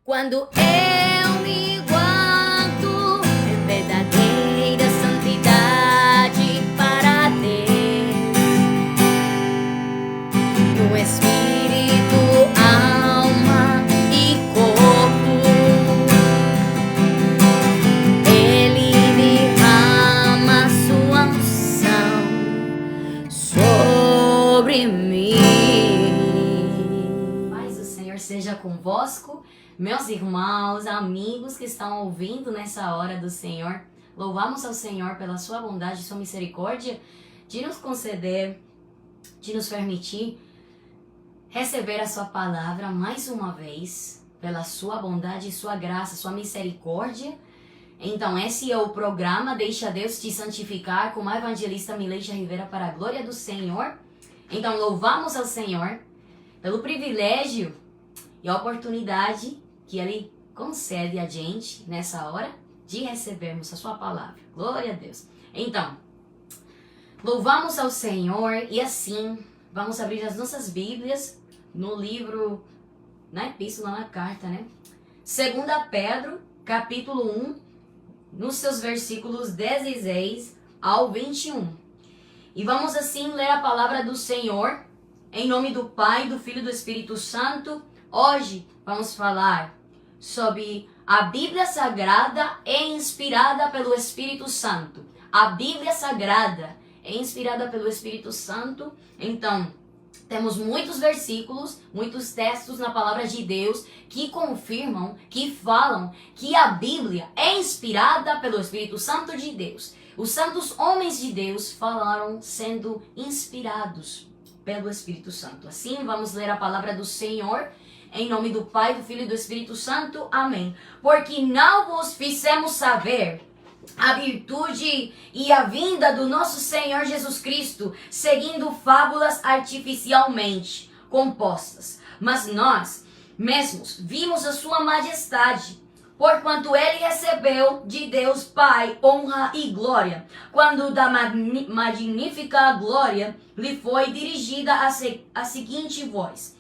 Quando eu me guardo em verdadeira santidade para Deus, no espírito, alma e corpo, Ele derrama sua unção sobre mim. Paz do Senhor seja convosco. Meus irmãos, amigos que estão ouvindo nessa hora do Senhor, louvamos ao Senhor pela sua bondade e sua misericórdia de nos conceder, de nos permitir receber a sua palavra mais uma vez, pela sua bondade, sua graça, sua misericórdia. Então esse é o programa Deixa Deus Te Santificar com a evangelista Mileija Rivera para a glória do Senhor. Então louvamos ao Senhor pelo privilégio e a oportunidade que Ele concede a gente nessa hora de recebermos a sua palavra. Glória a Deus. Então, louvamos ao Senhor e assim vamos abrir as nossas Bíblias no livro, na epístola, na carta, né? 2 Pedro, capítulo 1, nos seus versículos 16 ao 21. E vamos assim ler a palavra do Senhor em nome do Pai, do Filho e do Espírito Santo. Hoje vamos falar sobre a Bíblia Sagrada é inspirada pelo Espírito Santo. A Bíblia Sagrada é inspirada pelo Espírito Santo. Então, temos muitos versículos, muitos textos na palavra de Deus que confirmam, que falam que a Bíblia é inspirada pelo Espírito Santo de Deus. Os santos homens de Deus falaram sendo inspirados pelo Espírito Santo. Assim, vamos ler a palavra do Senhor em nome do Pai, do Filho e do Espírito Santo. Amém. Porque não vos fizemos saber a virtude e a vinda do nosso Senhor Jesus Cristo, seguindo fábulas artificialmente compostas. Mas nós mesmos vimos a sua majestade, porquanto ele recebeu de Deus Pai honra e glória, quando da magnífica glória lhe foi dirigida a seguinte voz: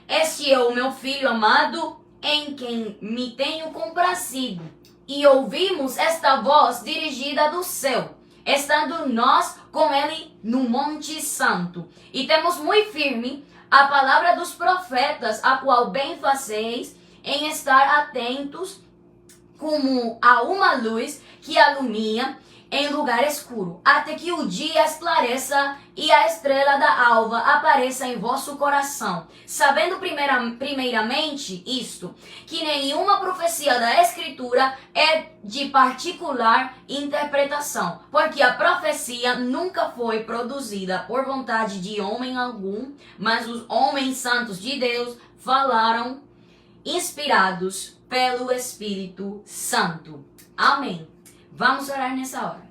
Este é o meu Filho amado, em quem me tenho comprazido. E ouvimos esta voz dirigida do céu, estando nós com ele no Monte Santo. E temos muito firme a palavra dos profetas, a qual bem fazeis em estar atentos, como a uma luz que alumia em lugar escuro, até que o dia esclareça e a estrela da alva apareça em vosso coração, sabendo primeiramente isto, que nenhuma profecia da Escritura é de particular interpretação, porque a profecia nunca foi produzida por vontade de homem algum, mas os homens santos de Deus falaram inspirados pelo Espírito Santo. Amém. Vamos orar nessa hora.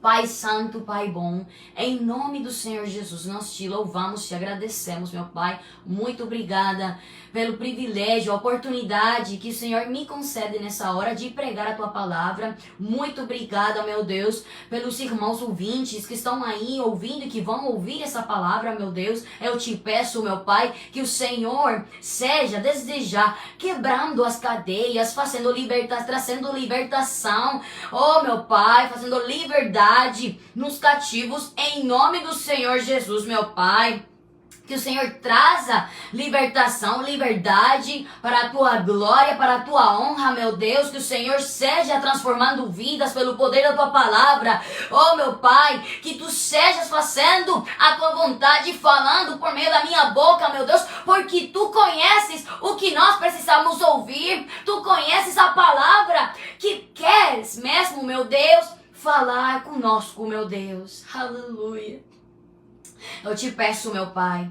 Pai Santo, Pai bom, em nome do Senhor Jesus, nós te louvamos, te agradecemos, meu Pai. Muito obrigada pelo privilégio, a oportunidade que o Senhor me concede nessa hora de pregar a Tua palavra. Muito obrigada, meu Deus, pelos irmãos ouvintes que estão aí ouvindo e que vão ouvir essa palavra, meu Deus. Eu te peço, meu Pai, que o Senhor seja, desde já, quebrando as cadeias, trazendo libertação. Oh, meu Pai, fazendo liberdade nos cativos, em nome do Senhor Jesus, meu Pai. Que o Senhor traza libertação, liberdade para a Tua glória, para a Tua honra, meu Deus. Que o Senhor seja transformando vidas pelo poder da Tua palavra. Oh, meu Pai, que Tu sejas fazendo a Tua vontade, falando por meio da minha boca, meu Deus. Porque Tu conheces o que nós precisamos ouvir. Tu conheces a palavra que queres mesmo, meu Deus, falar conosco, meu Deus. Aleluia. Eu te peço, meu Pai,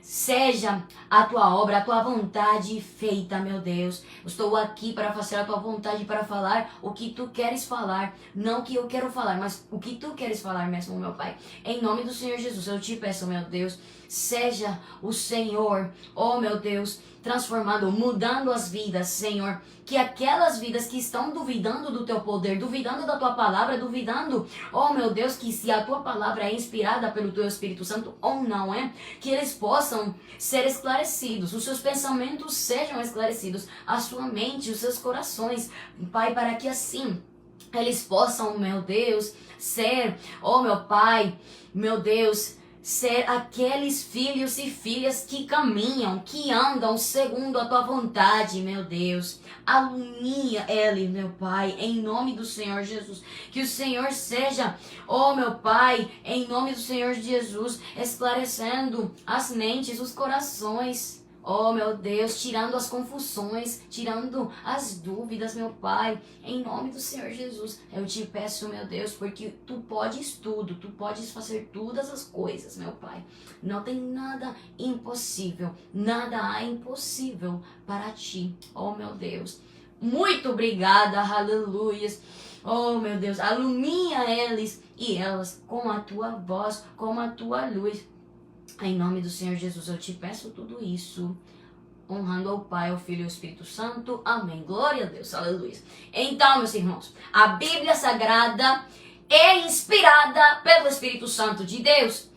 seja a Tua obra, a Tua vontade feita, meu Deus. Eu estou aqui para fazer a Tua vontade, para falar o que Tu queres falar. Não o que eu quero falar, mas o que Tu queres falar mesmo, meu Pai. Em nome do Senhor Jesus, eu te peço, meu Deus, seja o Senhor, oh meu Deus, transformando, mudando as vidas, Senhor. Que aquelas vidas que estão duvidando do teu poder, duvidando da tua palavra, duvidando, oh meu Deus, que se a tua palavra é inspirada pelo teu Espírito Santo ou não é, que eles possam ser esclarecidos, os seus pensamentos sejam esclarecidos, a sua mente, os seus corações, Pai, para que assim eles possam, meu Deus, ser, oh meu Pai, meu Deus, ser aqueles filhos e filhas que caminham, que andam segundo a tua vontade, meu Deus. Alumia ele, meu Pai, em nome do Senhor Jesus. Que o Senhor seja, oh meu Pai, em nome do Senhor Jesus, esclarecendo as mentes, os corações. Oh, meu Deus, tirando as confusões, tirando as dúvidas, meu Pai, em nome do Senhor Jesus. Eu te peço, meu Deus, porque tu podes tudo, tu podes fazer todas as coisas, meu Pai. Não tem nada impossível, nada há impossível para ti, oh, meu Deus. Muito obrigada, aleluias. Oh, meu Deus, alumia eles e elas com a tua voz, com a tua luz. Em nome do Senhor Jesus, eu te peço tudo isso, honrando ao Pai, ao Filho e ao Espírito Santo. Amém. Glória a Deus. Aleluia. Então, meus irmãos, a Bíblia Sagrada é inspirada pelo Espírito Santo de Deus.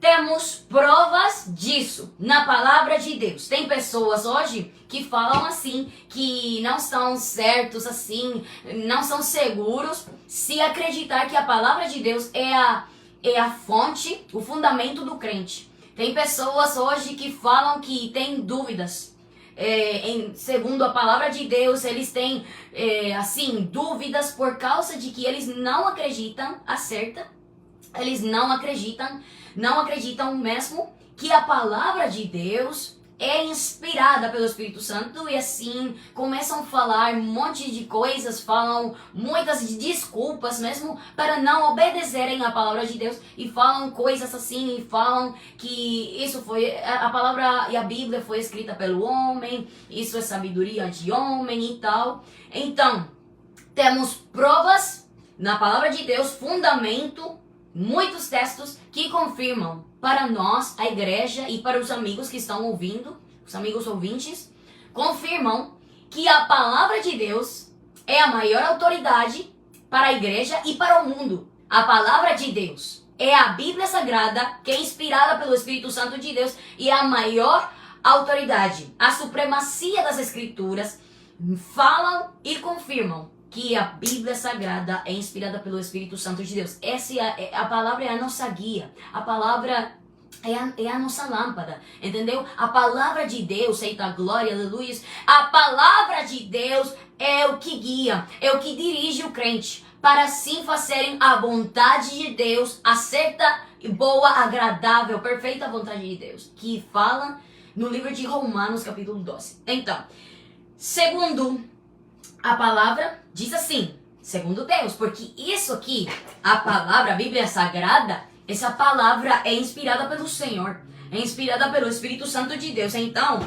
Temos provas disso na palavra de Deus. Tem pessoas hoje que falam assim, que não estão certos assim, não são seguros se acreditar que a palavra de Deus é a fonte, o fundamento do crente. Tem pessoas hoje que falam que têm dúvidas. Segundo a palavra de Deus, eles têm, dúvidas por causa de que eles não acreditam, eles não acreditam mesmo que a palavra de Deus é inspirada pelo Espírito Santo e assim começam a falar um monte de coisas, falam muitas desculpas mesmo para não obedecerem à palavra de Deus e falam coisas assim e falam que isso foi a palavra e a Bíblia foi escrita pelo homem, isso é sabedoria de homem e tal. Então, temos provas na palavra de Deus, fundamento, muitos textos que confirmam para nós, a igreja e para os amigos que estão ouvindo, os amigos ouvintes, confirmam que a palavra de Deus é a maior autoridade para a igreja e para o mundo. A palavra de Deus é a Bíblia Sagrada, que é inspirada pelo Espírito Santo de Deus e é a maior autoridade. A supremacia das Escrituras falam e confirmam que a Bíblia Sagrada é inspirada pelo Espírito Santo de Deus. A palavra é a nossa guia. A palavra é a nossa lâmpada, entendeu? A palavra de Deus, eita glória, aleluia. A palavra de Deus é o que guia, é o que dirige o crente para assim fazerem a vontade de Deus, a certa, boa, agradável, perfeita vontade de Deus, que fala no livro de Romanos, capítulo 12. Então, segundo a palavra, diz assim, segundo Deus, porque isso aqui, a palavra, a Bíblia Sagrada, essa palavra é inspirada pelo Senhor, é inspirada pelo Espírito Santo de Deus. Então,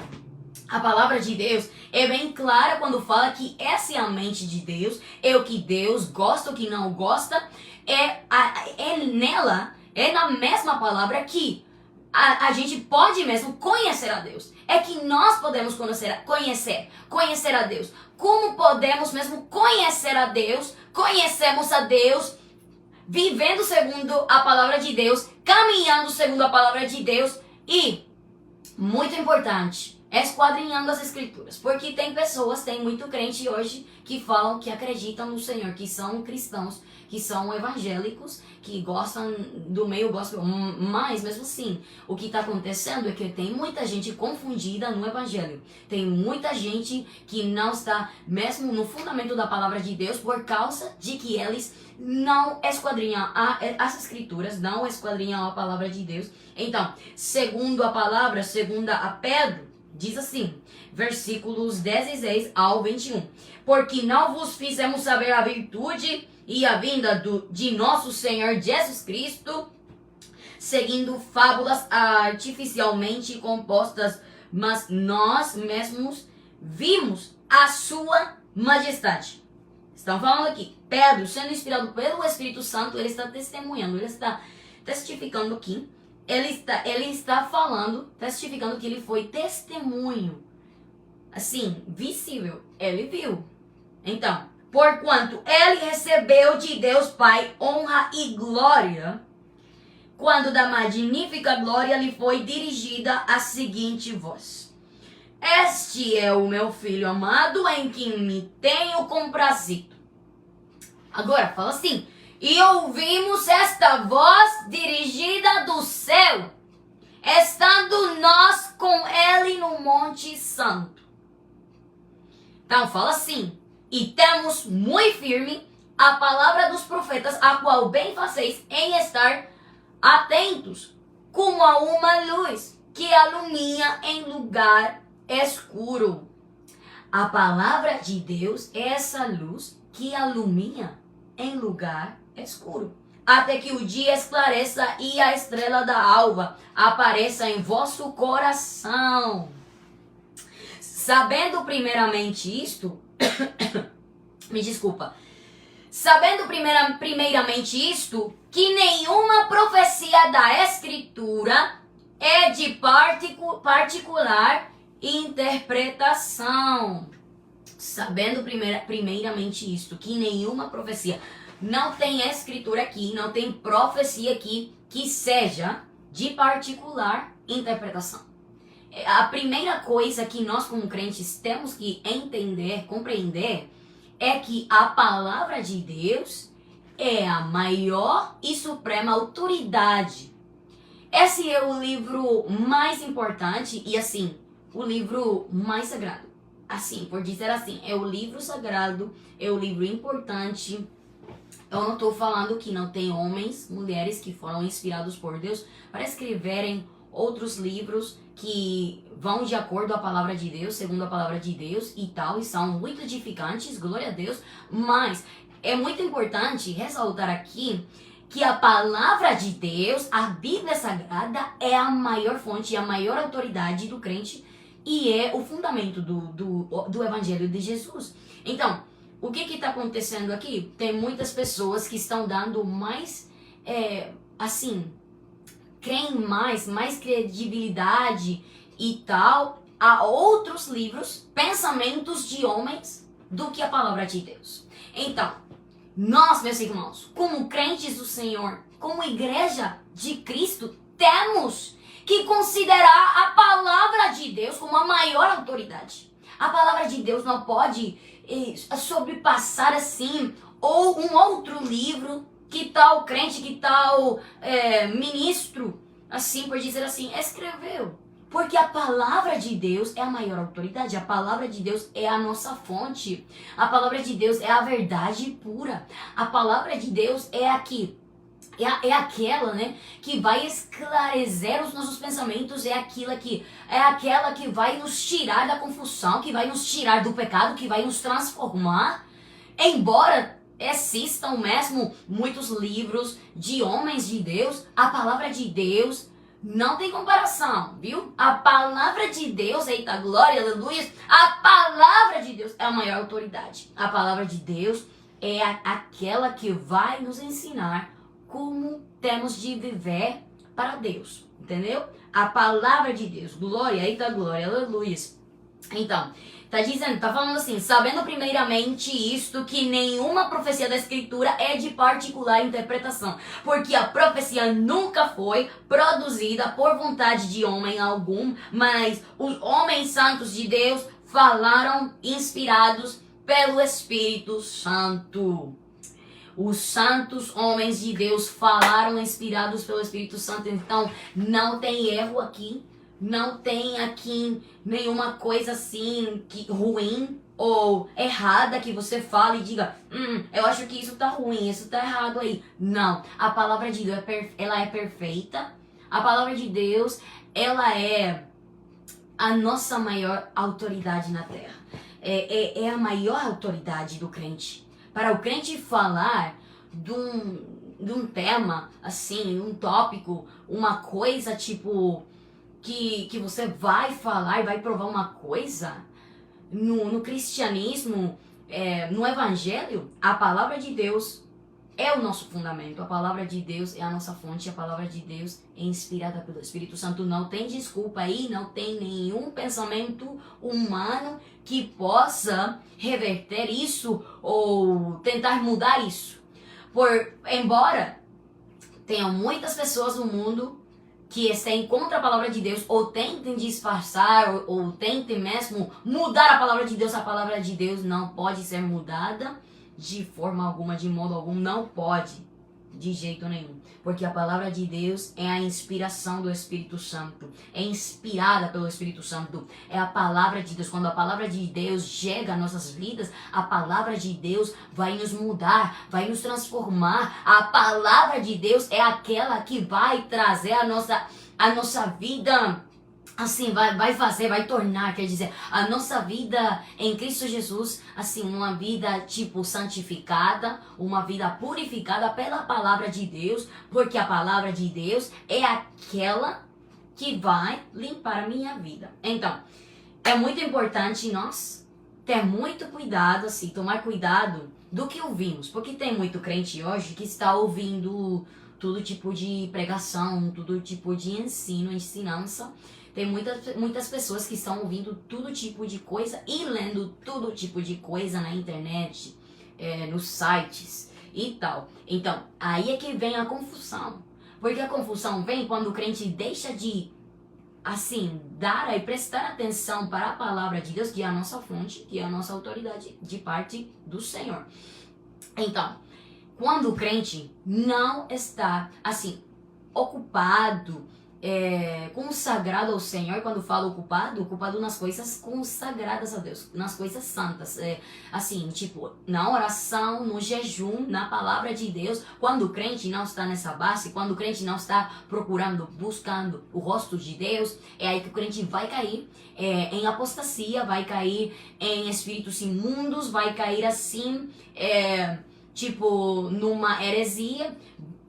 a palavra de Deus é bem clara quando fala que essa é a mente de Deus, é o que Deus gosta, o que não gosta, nela, é na mesma palavra que a gente pode mesmo conhecer a Deus. É que nós podemos conhecer a Deus. Como podemos mesmo conhecer a Deus? Conhecemos a Deus vivendo segundo a palavra de Deus, caminhando segundo a palavra de Deus e, muito importante, esquadrinhando as Escrituras. Porque tem muito crente hoje que falam que acreditam no Senhor, que são cristãos, que são evangélicos, que gostam do meio gospel, mas mesmo assim, o que está acontecendo é que tem muita gente confundida no evangelho. Tem muita gente que não está mesmo no fundamento da palavra de Deus por causa de que eles não esquadrinham as Escrituras, não esquadrinham a palavra de Deus. Então, segundo a palavra, segundo a Pedro, diz assim, versículos 16 ao 21. Porque não vos fizemos saber a virtude e a vinda de nosso Senhor Jesus Cristo, seguindo fábulas artificialmente compostas, mas nós mesmos vimos a sua majestade. Estão falando aqui, Pedro, sendo inspirado pelo Espírito Santo, ele está testemunhando, ele está testificando aqui ele está falando, testificando que ele foi testemunho, assim, visível, ele viu. Então, porquanto ele recebeu de Deus Pai honra e glória, quando da magnífica glória lhe foi dirigida a seguinte voz: Este é o meu filho amado, em quem me tenho comprazido. Agora, fala assim: e ouvimos esta voz dirigida do céu, estando nós com ele no Monte Santo. Então, fala assim: e temos muito firme a palavra dos profetas, a qual bem faceis em estar atentos, como a uma luz que alumia em lugar escuro. A palavra de Deus é essa luz que alumia em lugar escuro, até que o dia esclareça e a estrela da alva apareça em vosso coração. Sabendo primeiramente isto, me desculpa, sabendo primeiramente isto, que nenhuma profecia da Escritura é de particular interpretação. Sabendo primeiramente isto, que nenhuma profecia, não tem escritura aqui, não tem profecia aqui que seja de particular interpretação. A primeira coisa que nós como crentes temos que entender, compreender, é que a palavra de Deus é a maior e suprema autoridade. Esse é o livro mais importante e, assim, o livro mais sagrado. Assim, por dizer assim, é o livro sagrado, é o livro importante. Eu não estou falando que não tem homens, mulheres que foram inspirados por Deus para escreverem outros livros que vão de acordo com a palavra de Deus, segundo a palavra de Deus e tal, e são muito edificantes, glória a Deus, mas é muito importante ressaltar aqui que a palavra de Deus, a Bíblia Sagrada, é a maior fonte, a maior autoridade do crente e é o fundamento do Evangelho de Jesus. Então, o que está acontecendo aqui? Tem muitas pessoas que estão dando mais, creem mais credibilidade e tal a outros livros, pensamentos de homens, do que a palavra de Deus. Então, nós, meus irmãos, como crentes do Senhor, como igreja de Cristo, temos que considerar a palavra de Deus como a maior autoridade. A palavra de Deus não pode sobrepassar assim, ou um outro livro que tal crente, que tal ministro, assim, por dizer assim, escreveu. Porque a palavra de Deus é a maior autoridade. A palavra de Deus é a nossa fonte. A palavra de Deus é a verdade pura. A palavra de Deus é aquela, né, que vai esclarecer os nossos pensamentos, é aquela que vai nos tirar da confusão, que vai nos tirar do pecado, que vai nos transformar. Embora existam mesmo muitos livros de homens de Deus, a palavra de Deus não tem comparação, viu? A palavra de Deus, eita glória, aleluia, a palavra de Deus é a maior autoridade. A palavra de Deus é aquela que vai nos ensinar como temos de viver para Deus, entendeu? A palavra de Deus, glória, eita glória, aleluia. Então, tá falando assim, sabendo primeiramente isto, que nenhuma profecia da Escritura é de particular interpretação, porque a profecia nunca foi produzida por vontade de homem algum, mas os homens santos de Deus falaram inspirados pelo Espírito Santo. Os santos homens de Deus falaram inspirados pelo Espírito Santo, então não tem erro aqui. Não tem aqui nenhuma coisa assim ruim ou errada que você fale e diga, eu acho que isso tá ruim, isso tá errado aí. Não, a palavra de Deus ela é perfeita. A palavra de Deus, ela é a nossa maior autoridade na terra. É a maior autoridade do crente. Para o crente falar de um tema, assim, um tópico, uma coisa tipo que você vai falar e vai provar uma coisa no cristianismo, no evangelho, a palavra de Deus é o nosso fundamento. A palavra de Deus é a nossa fonte. A palavra de Deus é inspirada pelo Espírito Santo. Não tem desculpa aí, não tem nenhum pensamento humano que possa reverter isso ou tentar mudar isso. Embora tenham muitas pessoas no mundo que estão contra a palavra de Deus, ou tentem disfarçar, ou tentem mesmo mudar a palavra de Deus não pode ser mudada de forma alguma, de modo algum, não pode, de jeito nenhum. Porque a palavra de Deus é a inspiração do Espírito Santo, é inspirada pelo Espírito Santo, é a palavra de Deus. Quando a palavra de Deus chega às nossas vidas, a palavra de Deus vai nos mudar, vai nos transformar. A palavra de Deus é aquela que vai trazer a nossa vida, assim, vai tornar, quer dizer, a nossa vida em Cristo Jesus, assim, uma vida, tipo, santificada, uma vida purificada pela palavra de Deus, porque a palavra de Deus é aquela que vai limpar a minha vida. Então, é muito importante nós ter muito cuidado, assim, tomar cuidado do que ouvimos, porque tem muito crente hoje que está ouvindo todo tipo de pregação, todo tipo de ensinança. Tem muitas pessoas que estão ouvindo todo tipo de coisa e lendo todo tipo de coisa na internet, nos sites e tal. Então, aí é que vem a confusão. Porque a confusão vem quando o crente deixa de, assim, dar e prestar atenção para a palavra de Deus, que é a nossa fonte, que é a nossa autoridade de parte do Senhor. Então, quando o crente não está, assim, ocupado, consagrado ao Senhor, quando falo ocupado nas coisas consagradas a Deus, nas coisas santas, assim, tipo, na oração, no jejum, na palavra de Deus. Quando o crente não está nessa base, quando o crente não está procurando, buscando o rosto de Deus, é aí que o crente vai cair em apostasia, vai cair em espíritos imundos, vai cair assim, tipo, numa heresia.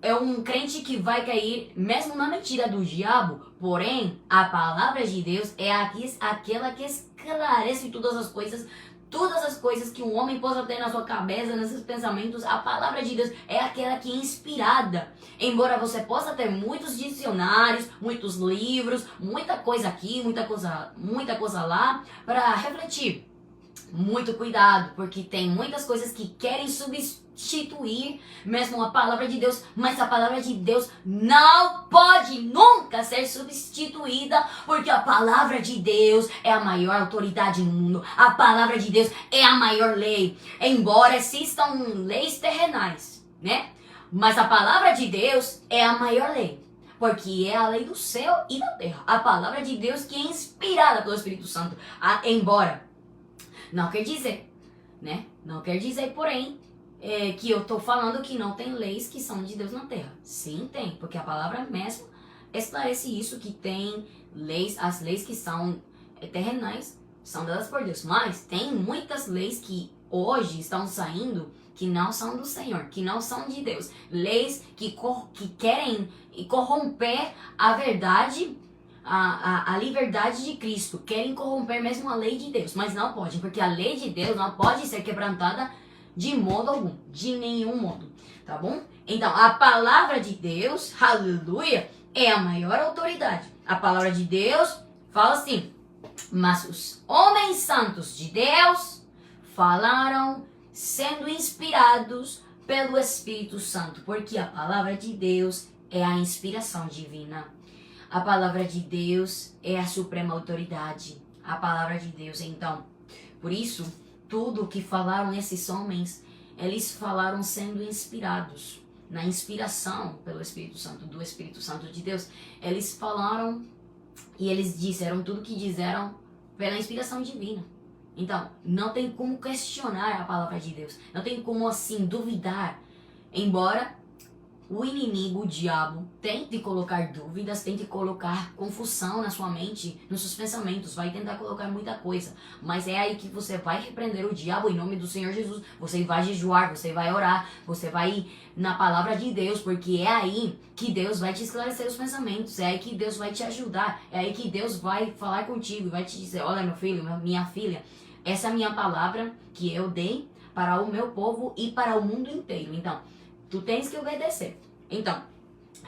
É um crente que vai cair mesmo na mentira do diabo, porém, a palavra de Deus é aquela que esclarece todas as coisas que um homem possa ter na sua cabeça, nesses pensamentos. A palavra de Deus é aquela que é inspirada. Embora você possa ter muitos dicionários, muitos livros, muita coisa aqui, muita coisa lá, para refletir. Muito cuidado, porque tem muitas coisas que querem substituir mesmo a palavra de Deus, mas a palavra de Deus não pode nunca ser substituída, porque a palavra de Deus é a maior autoridade no mundo. A palavra de Deus é a maior lei, embora existam leis terrenais, né? Mas a palavra de Deus é a maior lei, porque é a lei do céu e da terra. A palavra de Deus que é inspirada pelo Espírito Santo, embora não quer dizer, né? Não quer dizer, porém, que eu tô falando que não tem leis que são de Deus na terra. Sim, tem, porque a palavra mesmo esclarece isso, que tem leis, as leis que são terrenais são dadas por Deus. Mas tem muitas leis que hoje estão saindo que não são do Senhor, que não são de Deus. Leis que querem corromper a verdade, a liberdade de Cristo, querem corromper mesmo a lei de Deus, mas não podem, porque a lei de Deus não pode ser quebrantada de modo algum, de nenhum modo, tá bom? Então, a palavra de Deus, aleluia, é a maior autoridade. A palavra de Deus fala assim: mas os homens santos de Deus falaram sendo inspirados pelo Espírito Santo, porque a palavra de Deus é a inspiração divina. A palavra de Deus é a suprema autoridade. A palavra de Deus, então, por isso, tudo que falaram esses homens, eles falaram sendo inspirados, na inspiração pelo Espírito Santo, do Espírito Santo de Deus. Eles falaram e eles disseram tudo que disseram pela inspiração divina. Então, não tem como questionar a palavra de Deus. Não tem como, assim, duvidar. Embora o inimigo, o diabo, tente colocar dúvidas, tente colocar confusão na sua mente, nos seus pensamentos, vai tentar colocar muita coisa. Mas é aí que você vai repreender o diabo em nome do Senhor Jesus. Você vai jejuar, você vai orar, você vai na palavra de Deus, porque é aí que Deus vai te esclarecer os pensamentos, é aí que Deus vai te ajudar, é aí que Deus vai falar contigo e vai te dizer: olha, meu filho, minha filha, essa é a minha palavra que eu dei para o meu povo e para o mundo inteiro. Então, Tu tens que obedecer. Então,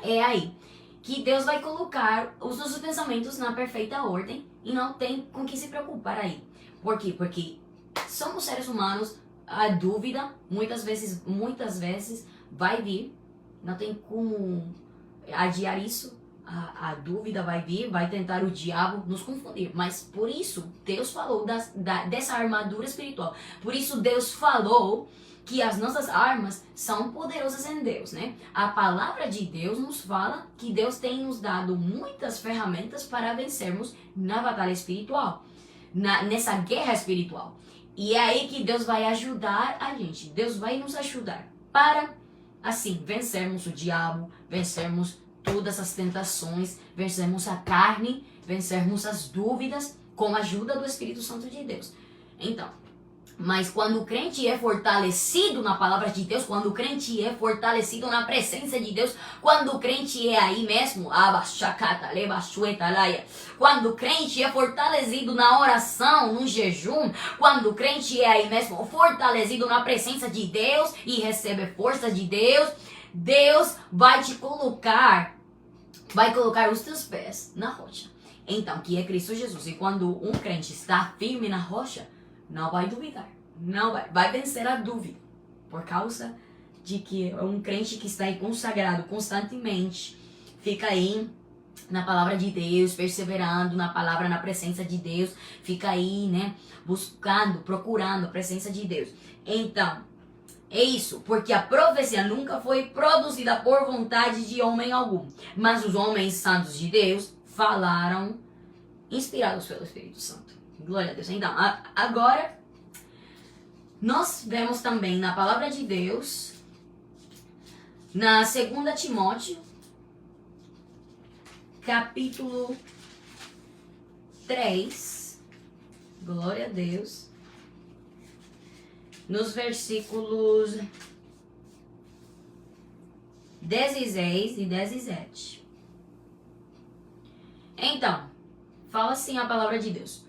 é aí que Deus vai colocar os nossos pensamentos na perfeita ordem e não tem com que se preocupar aí. Por quê? Porque somos seres humanos, a dúvida muitas vezes vai vir, não tem como adiar isso. A dúvida vai vir, vai tentar o diabo nos confundir. Mas por isso Deus falou dessa armadura espiritual. Por isso Deus falou que as nossas armas são poderosas em Deus, né? A palavra de Deus nos fala que Deus tem nos dado muitas ferramentas para vencermos na batalha espiritual, nessa guerra espiritual. E é aí que Deus vai ajudar a gente. Deus vai nos ajudar para, assim, vencermos o diabo, vencermos todas as tentações, vencermos a carne, vencermos as dúvidas com a ajuda do Espírito Santo de Deus. Então, mas quando o crente é fortalecido na palavra de Deus, quando o crente é fortalecido na presença de Deus, quando o crente é aí mesmo, quando o crente é fortalecido na oração, no jejum, quando o crente é aí mesmo fortalecido na presença de Deus e recebe força de Deus, Deus vai colocar os teus pés na rocha. Então, que é Cristo Jesus. E quando um crente está firme na rocha, não vai duvidar. Não vai vencer a dúvida. Por causa de que é um crente que está aí consagrado constantemente, fica aí na palavra de Deus, perseverando na palavra, na presença de Deus, fica aí, né, buscando, procurando a presença de Deus. Então, é isso, porque a profecia nunca foi produzida por vontade de homem algum, mas os homens santos de Deus falaram inspirados pelo Espírito Santo. Glória a Deus. Então, agora, nós vemos também na palavra de Deus, na 2 Timóteo, capítulo 3, glória a Deus, nos versículos 16 e 17. Então, fala assim a palavra de Deus.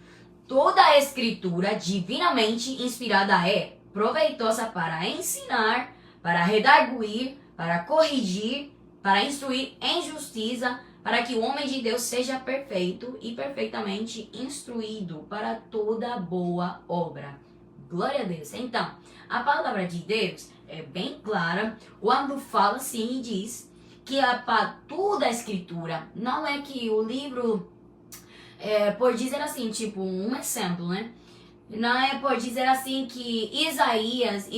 Toda a escritura divinamente inspirada é proveitosa para ensinar, para redarguir, para corrigir, para instruir em justiça, para que o homem de Deus seja perfeito e perfeitamente instruído para toda boa obra. Glória a Deus. Então, a palavra de Deus é bem clara quando fala assim e diz que para toda a escritura, não é que o livro, por dizer assim, tipo, um exemplo, né? Não é por dizer assim que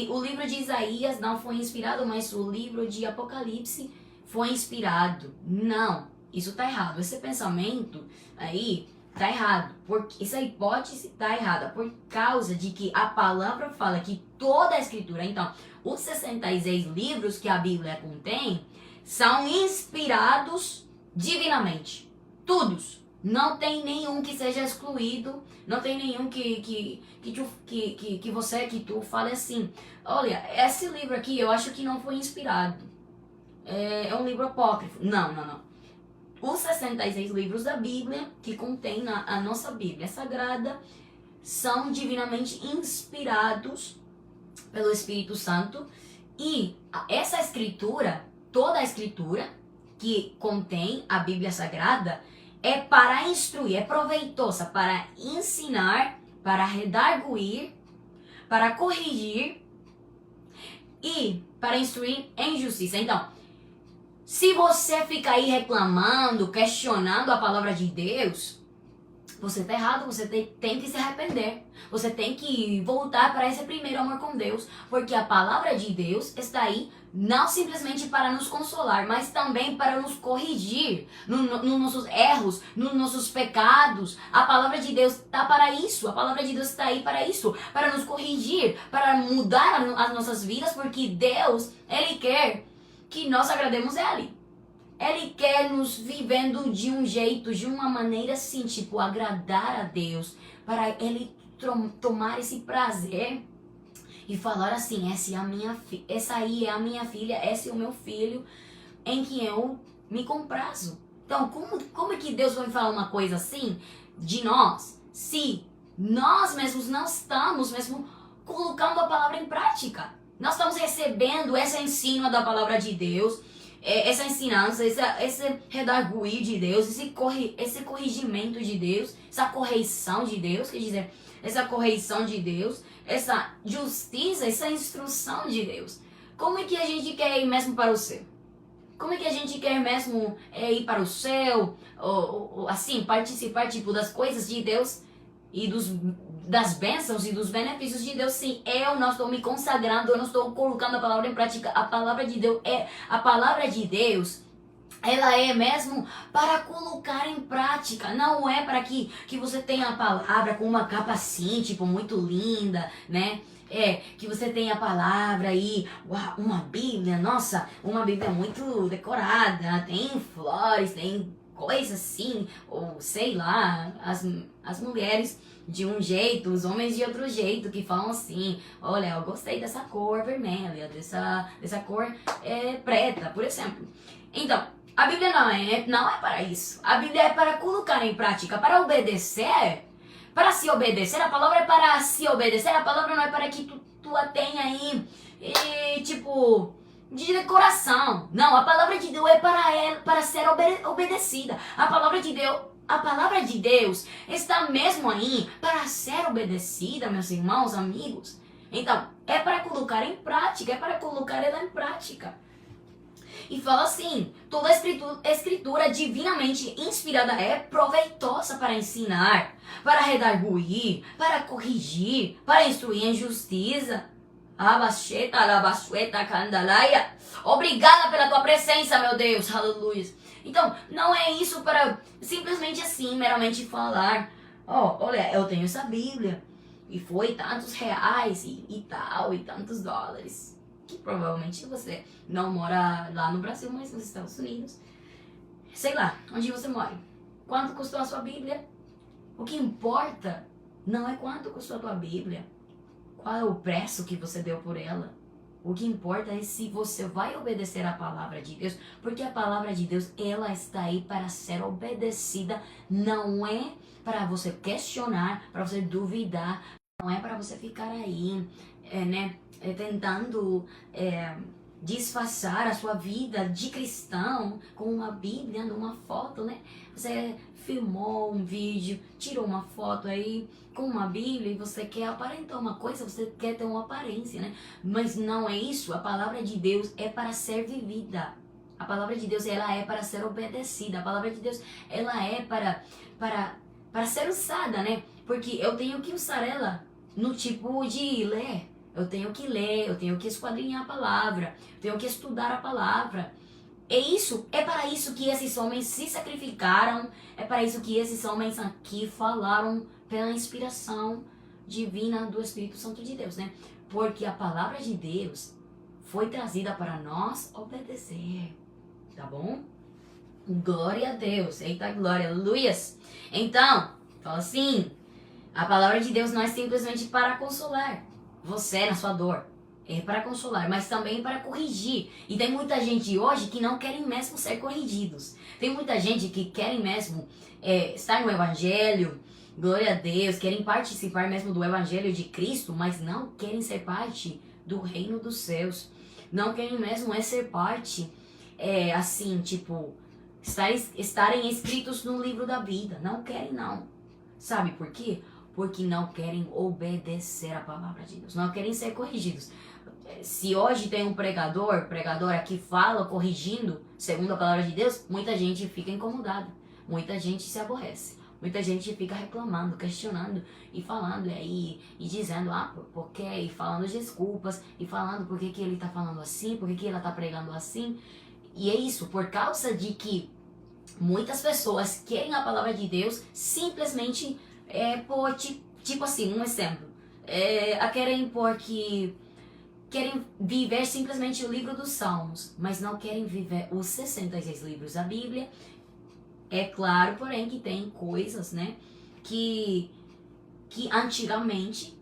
o livro de Isaías não foi inspirado, mas o livro de Apocalipse foi inspirado. Não, isso tá errado. Esse pensamento aí tá errado. Porque essa hipótese tá errada por causa de que a palavra fala que toda a escritura, então, os 66 livros que a Bíblia contém, são inspirados divinamente. Todos. Não tem nenhum que seja excluído, não tem nenhum que tu fale assim, olha, esse livro aqui eu acho que não foi inspirado, é um livro apócrifo. Não. Os 66 livros da Bíblia que contém a nossa Bíblia Sagrada são divinamente inspirados pelo Espírito Santo, e essa escritura, toda a escritura que contém a Bíblia Sagrada, é para instruir, é proveitosa para ensinar, para redarguir, para corrigir e para instruir em justiça. Então, se você fica aí reclamando, questionando a palavra de Deus, você está errado, você tem que se arrepender. Você tem que voltar para esse primeiro amor com Deus, porque a palavra de Deus está aí não simplesmente para nos consolar, mas também para nos corrigir nos nossos erros, nos nossos pecados. A palavra de Deus está para isso, a palavra de Deus está aí para isso, para nos corrigir, para mudar as nossas vidas, porque Deus, Ele quer que nós agrademos Ele. Ele quer nos vivendo de um jeito, de uma maneira assim, tipo, agradar a Deus, para Ele tomar esse prazer e falar assim, essa aí é a minha filha, esse é o meu filho, em que eu me comprazo. Então, como é que Deus vai falar uma coisa assim de nós, se nós mesmos não estamos mesmo colocando a palavra em prática? Nós estamos recebendo esse ensino da palavra de Deus, essa ensinança, esse redarguir de Deus, esse corrigimento de Deus, essa correção de Deus, quer dizer, essa correção de Deus, essa justiça, essa instrução de Deus. Como é que a gente quer ir mesmo para o céu? Como é que a gente quer mesmo ir para o céu, ou assim, participar tipo das coisas de Deus e das bênçãos e dos benefícios de Deus? Sim, eu não estou me consagrando, eu não estou colocando a palavra em prática. A palavra de Deus, ela é mesmo para colocar em prática. Não é para que você tenha a palavra com uma capa assim, tipo, muito linda, né? Que você tenha a palavra aí, uma Bíblia, nossa, uma Bíblia muito decorada, tem flores, tem coisa assim, ou sei lá, as mulheres de um jeito, os homens de outro jeito, que falam assim, olha, eu gostei dessa cor vermelha, dessa cor preta, por exemplo. Então, a Bíblia não é para isso. A Bíblia é para colocar em prática, para obedecer. Para se obedecer, a palavra é para se obedecer, a palavra não é para que tu a tenha aí, tipo, de decoração. Não, a palavra de Deus é para ser obedecida. A palavra de Deus está mesmo aí para ser obedecida, meus irmãos, amigos. Então, é para colocar em prática, é para colocar ela em prática. E fala assim, toda a escritura divinamente inspirada é proveitosa para ensinar, para redarguir, para corrigir, para instruir em justiça. Obrigada pela tua presença, meu Deus, aleluia. Então, não é isso para simplesmente assim, meramente falar, olha, eu tenho essa Bíblia, e foi tantos reais e tal, e tantos dólares. Que provavelmente você não mora lá no Brasil, mas nos Estados Unidos. Sei lá, onde você mora. Quanto custou a sua Bíblia? O que importa não é quanto custou a tua Bíblia. Qual é o preço que você deu por ela. O que importa é se você vai obedecer a palavra de Deus. Porque a palavra de Deus, ela está aí para ser obedecida. Não é para você questionar, para você duvidar. Não é para você ficar aí, tentando disfarçar a sua vida de cristão com uma Bíblia, numa foto, né? Você filmou um vídeo, tirou uma foto aí com uma Bíblia e você quer aparentar uma coisa, você quer ter uma aparência, né? Mas não é isso. A palavra de Deus é para ser vivida. A palavra de Deus, ela é para ser obedecida. A palavra de Deus, ela é para ser usada, né? Porque eu tenho que usar ela no tipo de ler. Eu tenho que ler, eu tenho que esquadrinhar a palavra, eu tenho que estudar a palavra. É para isso que esses homens se sacrificaram, é para isso que esses homens aqui falaram pela inspiração divina do Espírito Santo de Deus, né? Porque a palavra de Deus foi trazida para nós obedecer, tá bom? Glória a Deus, eita glória, aleluias. Então, fala assim, a palavra de Deus não é simplesmente para consolar você na sua dor, é para consolar, mas também para corrigir. E tem muita gente hoje que não querem mesmo ser corrigidos. Tem muita gente que querem mesmo estar no Evangelho, glória a Deus, querem participar mesmo do Evangelho de Cristo, mas não querem ser parte do reino dos céus. Não querem mesmo ser parte, assim, tipo, estarem escritos no livro da vida. Não querem, não. Sabe por quê? Porque não querem obedecer a palavra de Deus, não querem ser corrigidos. Se hoje tem um pregador aqui fala corrigindo, segundo a palavra de Deus, muita gente fica incomodada, muita gente se aborrece, muita gente fica reclamando, questionando e falando aí, e dizendo, por quê? E falando desculpas, e falando por que ele está falando assim, por que ela está pregando assim. E é isso, por causa de que muitas pessoas querem a palavra de Deus simplesmente tipo assim, um exemplo. Querem viver simplesmente o livro dos Salmos, mas não querem viver os 66 livros da Bíblia. É claro, porém, que tem coisas, né, que antigamente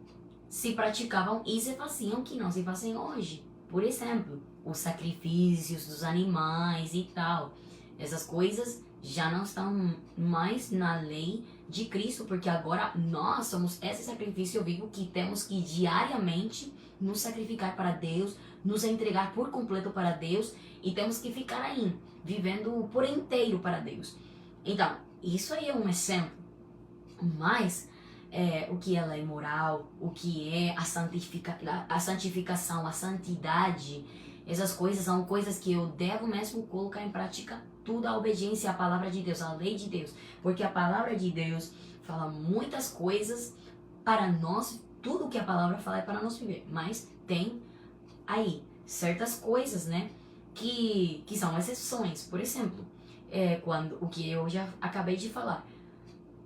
se praticavam e se faziam que não se fazem hoje. Por exemplo, os sacrifícios dos animais e tal. Essas coisas já não estão mais na lei de Cristo, porque agora nós somos esse sacrifício vivo que temos que diariamente nos sacrificar para Deus, nos entregar por completo para Deus, e temos que ficar aí, vivendo por inteiro para Deus. Então, isso aí é um exemplo. Mas o que ela é moral, o que é a santificação, a santidade, essas coisas são coisas que eu devo mesmo colocar em prática, tudo a obediência à palavra de Deus, à lei de Deus. Porque a palavra de Deus fala muitas coisas para nós, tudo que a palavra fala é para nós viver. Mas tem aí certas coisas, né, que são exceções. Por exemplo, quando o que eu já acabei de falar,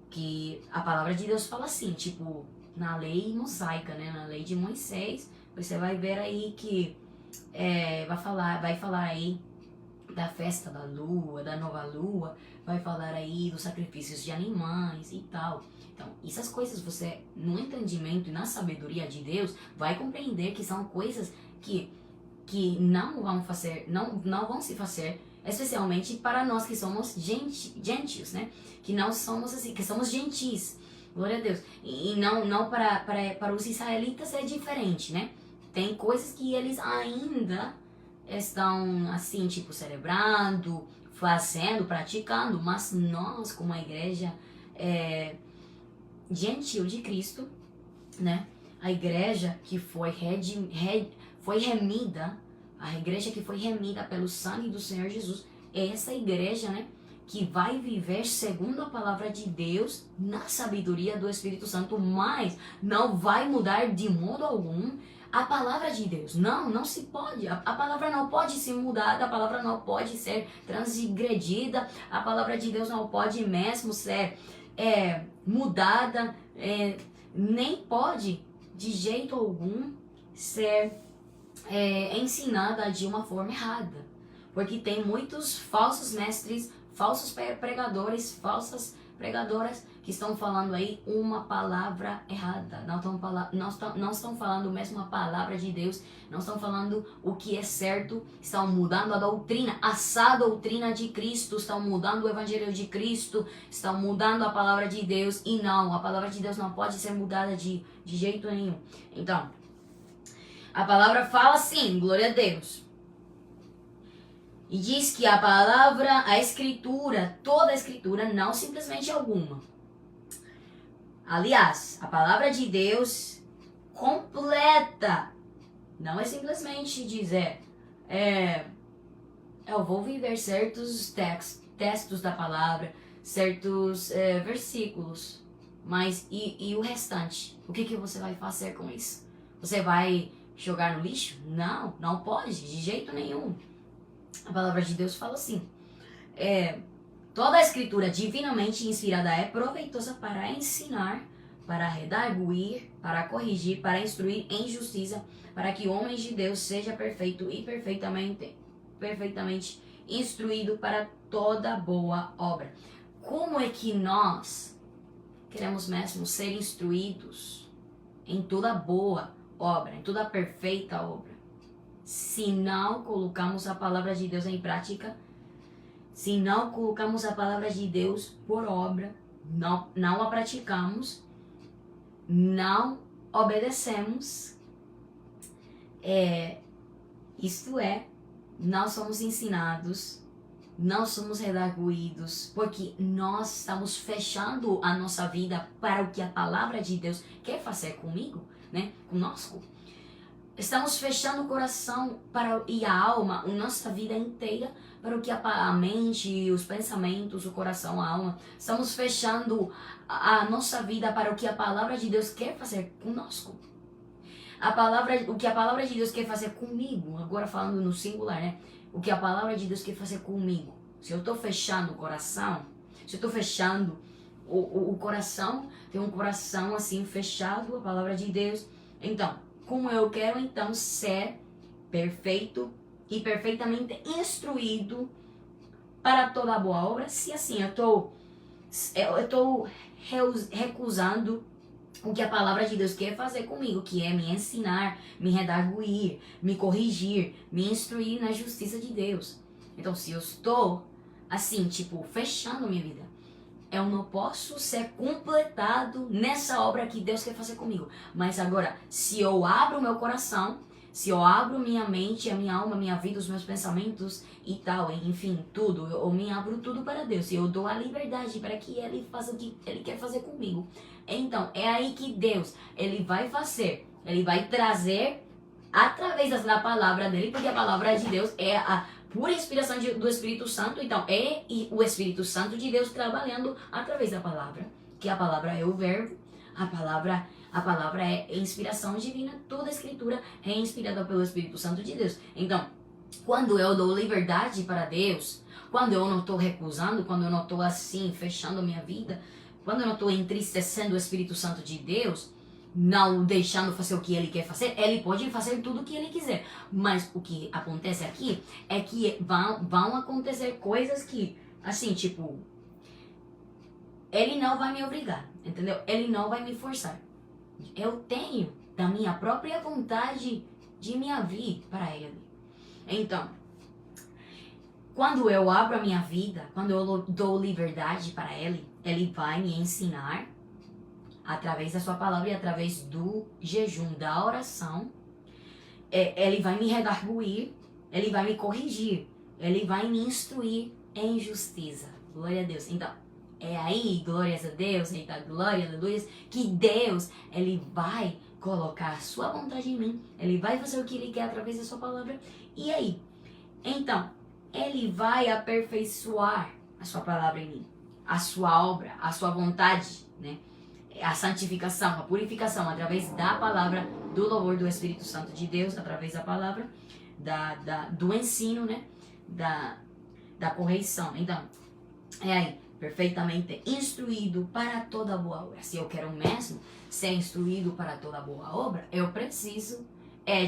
que a palavra de Deus fala assim, tipo, na lei mosaica, né, na lei de Moisés, você vai ver aí que vai falar aí da festa da lua, da nova lua, vai falar aí dos sacrifícios de animais e tal. Então, essas coisas você, no entendimento e na sabedoria de Deus, vai compreender que são coisas que não vão se fazer, especialmente para nós que somos gentios, né? Que não somos assim, que somos gentis. Glória a Deus. E não para os israelitas é diferente, né? Tem coisas que eles ainda estão assim, tipo, celebrando, fazendo, praticando, mas nós, como a igreja gentil de Cristo, né? A igreja que foi remida, a igreja que foi remida pelo sangue do Senhor Jesus, é essa igreja, né, que vai viver segundo a palavra de Deus, na sabedoria do Espírito Santo, mas não vai mudar de modo algum a palavra de Deus. Não se pode. A palavra não pode ser mudada, a palavra não pode ser transgredida, a palavra de Deus não pode mesmo ser mudada, nem pode de jeito algum ser ensinada de uma forma errada. Porque tem muitos falsos mestres, falsos pregadores, falsas pregadoras que estão falando aí uma palavra errada. Não estão falando mesmo a palavra de Deus, não estão falando o que é certo, estão mudando a doutrina, a sã doutrina de Cristo, estão mudando o evangelho de Cristo, estão mudando a palavra de Deus, e não, a palavra de Deus não pode ser mudada de jeito nenhum. Então, a palavra fala assim, glória a Deus. E diz que a palavra, a escritura, toda a escritura, não simplesmente alguma. Aliás, a palavra de Deus completa. Não é simplesmente dizer, eu vou viver certos textos da palavra, certos versículos. Mas e o restante? O que você vai fazer com isso? Você vai jogar no lixo? Não pode, de jeito nenhum. A palavra de Deus fala assim, toda a escritura divinamente inspirada é proveitosa para ensinar, para redarguir, para corrigir, para instruir em justiça, para que homens de Deus seja perfeito e perfeitamente instruído para toda boa obra. Como é que nós queremos mesmo ser instruídos em toda boa obra, em toda perfeita obra? Se não colocamos a palavra de Deus em prática, se não colocamos a palavra de Deus por obra, não a praticamos, não obedecemos, não somos ensinados, não somos redarguidos, porque nós estamos fechando a nossa vida para o que a palavra de Deus quer fazer comigo, né? Conosco. Estamos fechando o coração e a alma, a nossa vida inteira, para o que a mente, os pensamentos, o coração, a alma. Estamos fechando a nossa vida para o que a palavra de Deus quer fazer conosco. O que a palavra de Deus quer fazer comigo, agora falando no singular, né? O que a palavra de Deus quer fazer comigo. Se eu estou fechando o coração, se eu estou fechando o coração, tem um coração assim fechado, a palavra de Deus, então, como eu quero então ser perfeito e perfeitamente instruído para toda boa obra, se assim eu estou recusando o que a palavra de Deus quer fazer comigo, que é me ensinar, me redarguir, me corrigir, me instruir na justiça de Deus. Então, se eu estou assim, tipo, fechando minha vida, eu não posso ser completado nessa obra que Deus quer fazer comigo. Mas agora, se eu abro meu coração, se eu abro minha mente, a minha alma, a minha vida, os meus pensamentos e tal, enfim, tudo, eu me abro tudo para Deus. E eu dou a liberdade para que Ele faça o que Ele quer fazer comigo. Então, é aí que Deus, Ele vai fazer, Ele vai trazer através da palavra dele, porque a palavra de Deus é a pura inspiração do Espírito Santo. Então, é o Espírito Santo de Deus trabalhando através da palavra, que a palavra é o verbo, a palavra é inspiração divina, toda a escritura é inspirada pelo Espírito Santo de Deus. Então, quando eu dou liberdade para Deus, quando eu não estou recusando, quando eu não estou assim, fechando minha vida, quando eu não estou entristecendo o Espírito Santo de Deus, não deixando fazer o que Ele quer fazer, Ele pode fazer tudo o que Ele quiser. Mas o que acontece aqui é que vão acontecer coisas que, assim, tipo, Ele não vai me obrigar, entendeu? Ele não vai me forçar. Eu tenho da minha própria vontade de me abrir para Ele. Então, quando eu abro a minha vida, quando eu dou liberdade para Ele, Ele vai me ensinar através da sua palavra e através do jejum, da oração. Ele vai me redarguir, Ele vai me corrigir, Ele vai me instruir em justiça. Glória a Deus. Então, é aí, glórias a Deus, eita, glória a Deus, que Deus, Ele vai colocar a sua vontade em mim, Ele vai fazer o que Ele quer através da sua palavra. E aí? Então, Ele vai aperfeiçoar a sua palavra em mim, a sua obra, a sua vontade, né? A santificação, a purificação, através da palavra, do louvor do Espírito Santo de Deus, através da palavra, do ensino, né? Da correção. Então, é aí, perfeitamente instruído para toda boa obra. Se eu quero mesmo ser instruído para toda boa obra, eu preciso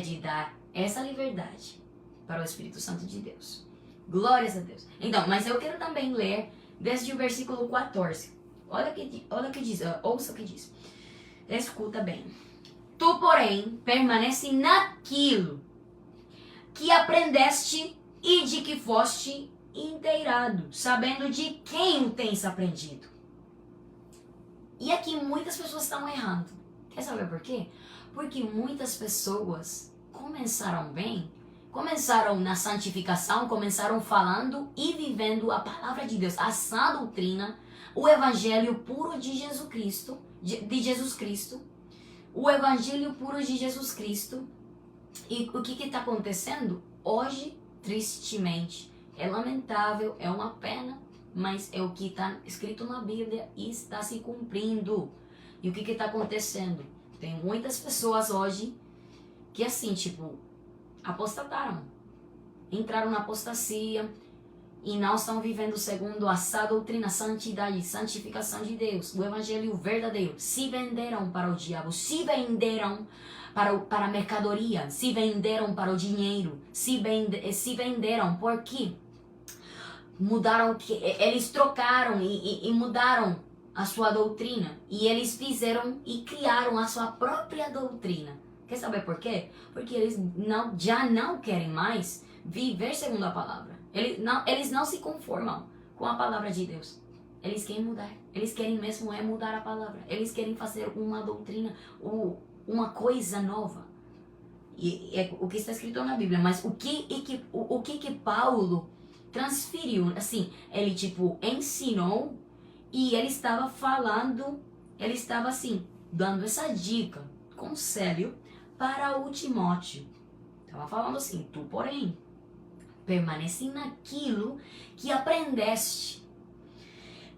de dar essa liberdade para o Espírito Santo de Deus. Glórias a Deus. Então, mas eu quero também ler desde o versículo 14. Olha o que diz, ouça o que diz. Escuta bem. Tu, porém, permanece naquilo que aprendeste e de que foste inteirado, sabendo de quem o tens aprendido. E aqui muitas pessoas estão errando. Quer saber por quê? Porque muitas pessoas começaram bem, começaram na santificação, começaram falando e vivendo a palavra de Deus, a sã doutrina, o evangelho puro de Jesus Cristo, o evangelho puro de Jesus Cristo. E o que está acontecendo? Hoje, tristemente, é lamentável, é uma pena, mas é o que está escrito na Bíblia e está se cumprindo. E o que está acontecendo? Tem muitas pessoas hoje que assim, tipo, apostataram, entraram na apostasia, e não estão vivendo segundo a sã doutrina, santidade, santificação de Deus, o evangelho verdadeiro. Se venderam para o diabo, se venderam para a mercadoria, se venderam para o dinheiro, se venderam porque mudaram, eles trocaram e mudaram a sua doutrina, e eles fizeram e criaram a sua própria doutrina. Quer saber por quê? Porque eles já não querem mais viver segundo a palavra. Eles não se conformam com a palavra de Deus. Eles querem mudar. Eles querem mesmo mudar a palavra. Eles querem fazer uma doutrina, uma coisa nova. E é o que está escrito na Bíblia. Mas o que Paulo transferiu? Assim, ele tipo ensinou e ele estava falando, ele estava assim, dando essa dica, conselho para o Timóteo. Estava falando assim, tu porém, permanece naquilo que aprendeste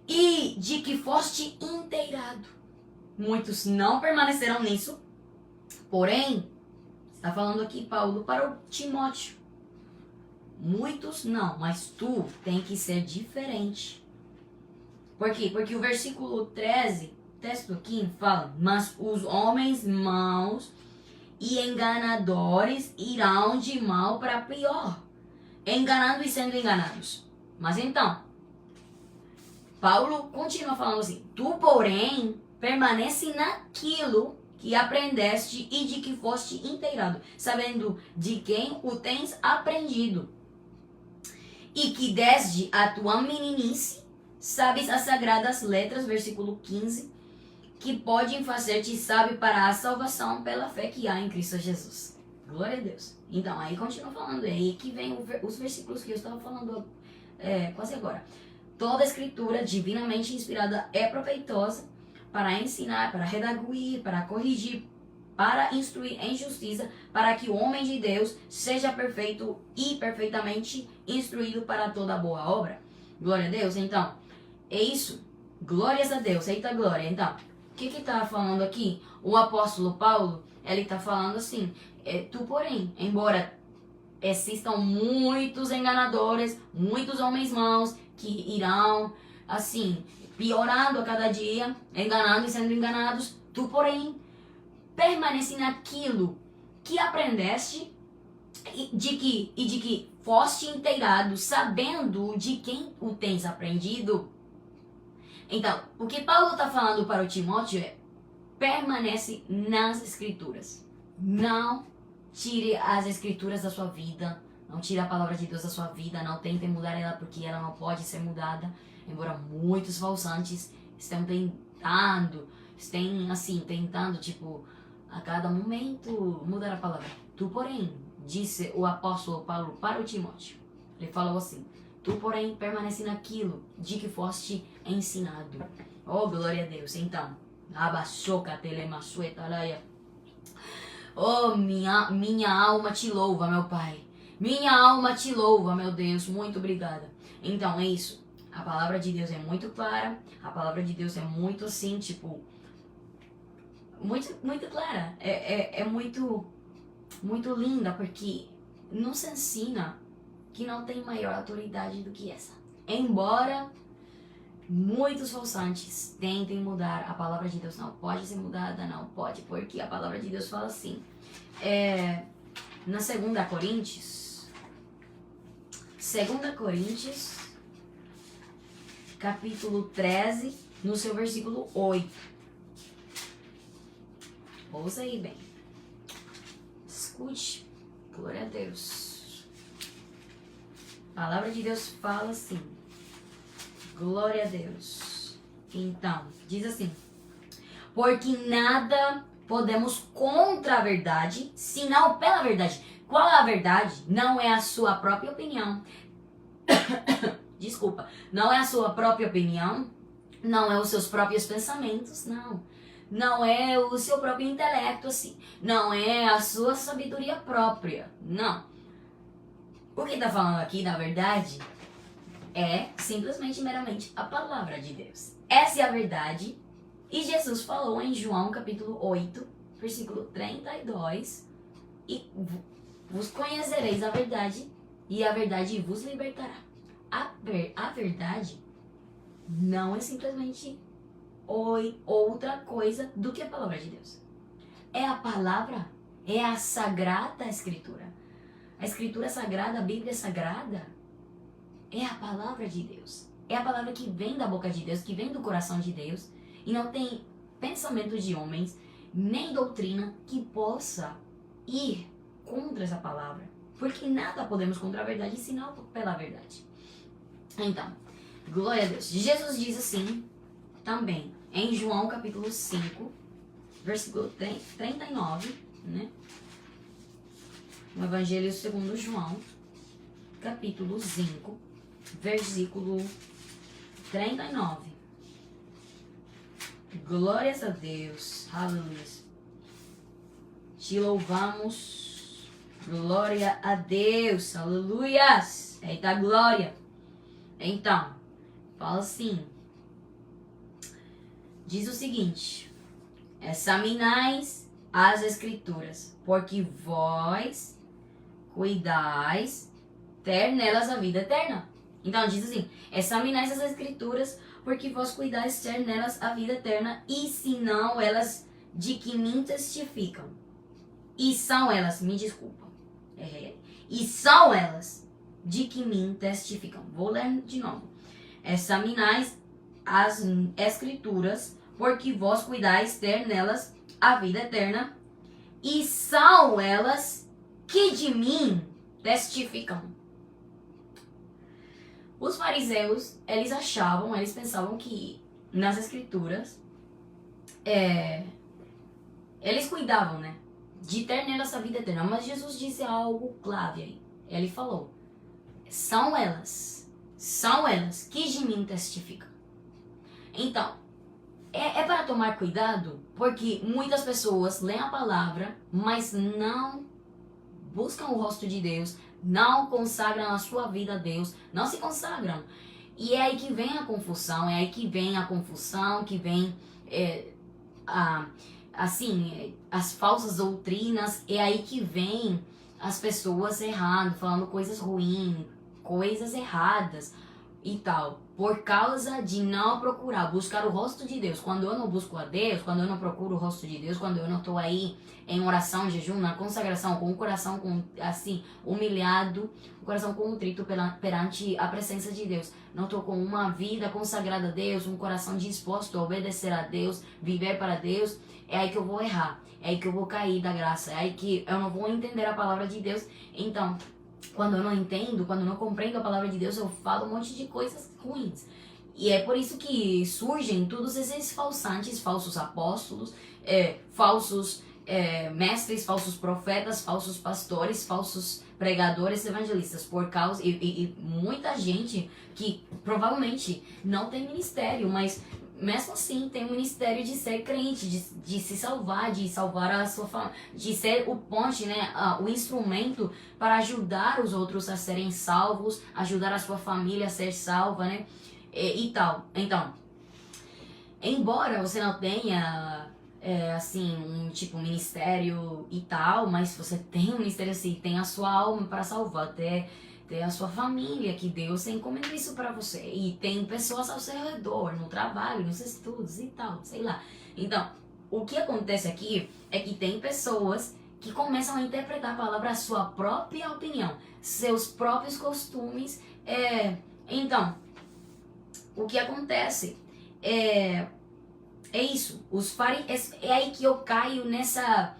e de que foste inteirado. Muitos não permaneceram nisso, porém, está falando aqui Paulo para o Timóteo. Muitos não, mas tu tem que ser diferente. Por quê? Porque o versículo 13, texto aqui fala, mas os homens maus e enganadores irão de mal para pior, enganando e sendo enganados. Mas então, Paulo continua falando assim, tu porém permanece naquilo que aprendeste e de que foste inteirado, sabendo de quem o tens aprendido, e que desde a tua meninice sabes as sagradas letras, versículo 15, que podem fazer-te sábio para a salvação pela fé que há em Cristo Jesus. Glória a Deus. Então, aí continua falando, é aí que vem os versículos que eu estava falando quase agora. Toda escritura divinamente inspirada é proveitosa para ensinar, para redarguir, para corrigir, para instruir em justiça, para que o homem de Deus seja perfeito e perfeitamente instruído para toda boa obra. Glória a Deus. Então, é isso. Glórias a Deus. Eita glória. Então, o que está falando aqui? O apóstolo Paulo, ele está falando assim, tu porém, embora existam muitos enganadores, muitos homens maus que irão, assim, piorando a cada dia, enganando e sendo enganados, tu porém, permanece naquilo que aprendeste e de que foste inteirado, sabendo de quem o tens aprendido. Então, o que Paulo está falando para o Timóteo é: permanece nas escrituras. Não tire as escrituras da sua vida. Não tire a palavra de Deus da sua vida. Não tente mudar ela, porque ela não pode ser mudada. Embora muitos falsantes estão tentando, tipo, a cada momento mudar a palavra. Tu, porém, disse o apóstolo Paulo para o Timóteo. Ele falou assim: tu, porém, permanece naquilo de que foste ensinado. Oh, glória a Deus. Então, abaixoca telemassuetalaia. Oh, minha alma te louva, meu Pai. Minha alma te louva, meu Deus. Muito obrigada. Então, é isso. A palavra de Deus é muito clara. A palavra de Deus é muito assim, tipo, muito, muito clara. É muito, muito linda, porque nos ensina que não tem maior autoridade do que essa. Embora muitos falsantes tentem mudar, a palavra de Deus não pode ser mudada, não pode, porque a palavra de Deus fala assim, na 2 Coríntios, capítulo 13, no seu versículo 8. Ouça aí bem. Escute. Glória a Deus. A palavra de Deus fala assim. Glória a Deus. Então, diz assim: porque nada podemos contra a verdade, senão pela verdade. Qual é a verdade? Não é a sua própria opinião. Desculpa. Não é a sua própria opinião. Não é os seus próprios pensamentos. Não. Não é o seu próprio intelecto, assim. Não é a sua sabedoria própria. Não. O que está falando aqui, na verdade, é simplesmente, meramente, a palavra de Deus. Essa é a verdade. E Jesus falou em João, capítulo 8, versículo 32. E vos conhecereis a verdade, e a verdade vos libertará. A verdade não é simplesmente outra coisa do que a palavra de Deus. É a palavra, é a sagrada escritura. A escritura sagrada, a Bíblia sagrada, é a palavra de Deus. É a palavra que vem da boca de Deus, que vem do coração de Deus, e não tem pensamento de homens, nem doutrina que possa ir contra essa palavra. Porque nada podemos contra a verdade, senão pela verdade. Então, glória a Deus. Jesus diz assim, também, em João capítulo 5, versículo 39, né? No Evangelho segundo João, capítulo 5, versículo 39. Glórias a Deus, aleluia. Te louvamos, glória a Deus, aleluias. Eita glória. Então, fala assim, diz o seguinte: examinais as escrituras, porque vós cuidais ter nelas a vida eterna. Então diz assim: examinais as escrituras, porque vós cuidais ter nelas a vida eterna, e se não elas de que me testificam. E são elas, me desculpam. E são elas de que me testificam. Vou ler de novo. Examinais as escrituras, porque vós cuidais ter nelas a vida eterna, e são elas que de mim testificam. Os fariseus, eles pensavam que nas escrituras, eles cuidavam, né, de ter nelas a vida eterna. Mas Jesus disse algo clave aí. Ele falou, são elas que de mim testificam. Então, é para tomar cuidado, porque muitas pessoas leem a palavra, mas não buscam o rosto de Deus, não consagram a sua vida a Deus, não se consagram. E é aí que vem a confusão, que vem as falsas doutrinas, é aí que vem as pessoas errando, falando coisas ruins, coisas erradas e tal, por causa de não buscar o rosto de Deus. Quando eu não busco a Deus, quando eu não procuro o rosto de Deus, quando eu não estou aí em oração, jejum, na consagração, com o coração humilhado, o coração contrito perante a presença de Deus, não estou com uma vida consagrada a Deus, um coração disposto a obedecer a Deus, viver para Deus, é aí que eu vou errar, é aí que eu vou cair da graça, é aí que eu não vou entender a palavra de Deus. Então, quando eu não entendo, quando eu não compreendo a palavra de Deus, eu falo um monte de coisas ruins. E é por isso que surgem todos esses falsantes, falsos apóstolos, falsos mestres, falsos profetas, falsos pastores, falsos pregadores, evangelistas, por causa e muita gente que provavelmente não tem ministério, mas mesmo assim tem o ministério de ser crente, de se salvar, de salvar a sua família, de ser o ponte, né, o instrumento para ajudar os outros a serem salvos, ajudar a sua família a ser salva, né, e tal. Então, embora você não tenha um tipo ministério e tal, mas você tem um ministério assim, tem a sua alma para salvar, ter a sua família, que Deus encomendou isso para você, e tem pessoas ao seu redor, no trabalho, nos estudos e tal, sei lá. Então, o que acontece aqui é que tem pessoas que começam a interpretar a palavra a sua própria opinião, seus próprios costumes. Então, o que acontece é isso. É aí que eu caio nessa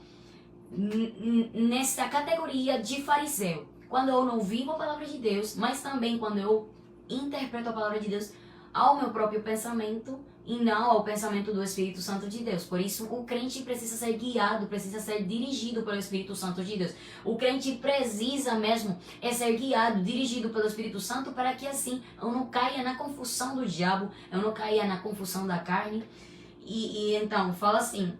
categoria de fariseu. Quando eu não vivo a palavra de Deus, mas também quando eu interpreto a palavra de Deus ao meu próprio pensamento e não ao pensamento do Espírito Santo de Deus. Por isso, o crente precisa ser guiado, precisa ser dirigido pelo Espírito Santo de Deus. O crente precisa mesmo ser guiado, dirigido pelo Espírito Santo, para que assim eu não caia na confusão do diabo, eu não caia na confusão da carne. E então, fala assim,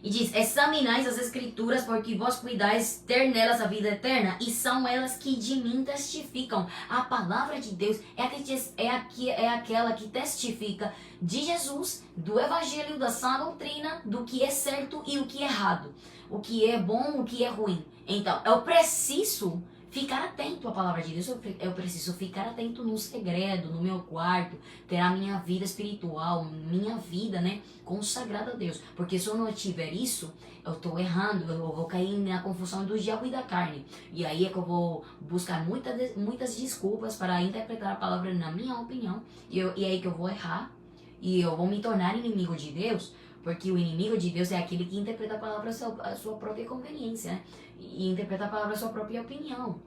e diz, examinais as escrituras, porque vós cuidais ter nelas a vida eterna, e são elas que de mim testificam. A palavra de Deus é aquela que testifica de Jesus, do evangelho, da sã doutrina, do que é certo e o que é errado, o que é bom, o que é ruim. Então, eu preciso ficar atento à palavra de Deus, eu preciso ficar atento no segredo, no meu quarto, ter a minha vida espiritual, minha vida, né, consagrada a Deus. Porque se eu não tiver isso, eu estou errando, eu vou cair na confusão do diabo e da carne. E aí é que eu vou buscar muitas desculpas para interpretar a palavra na minha opinião, e aí que eu vou errar, e eu vou me tornar inimigo de Deus. Porque o inimigo de Deus é aquele que interpreta a palavra à sua própria conveniência, né? E interpreta a palavra à sua própria opinião.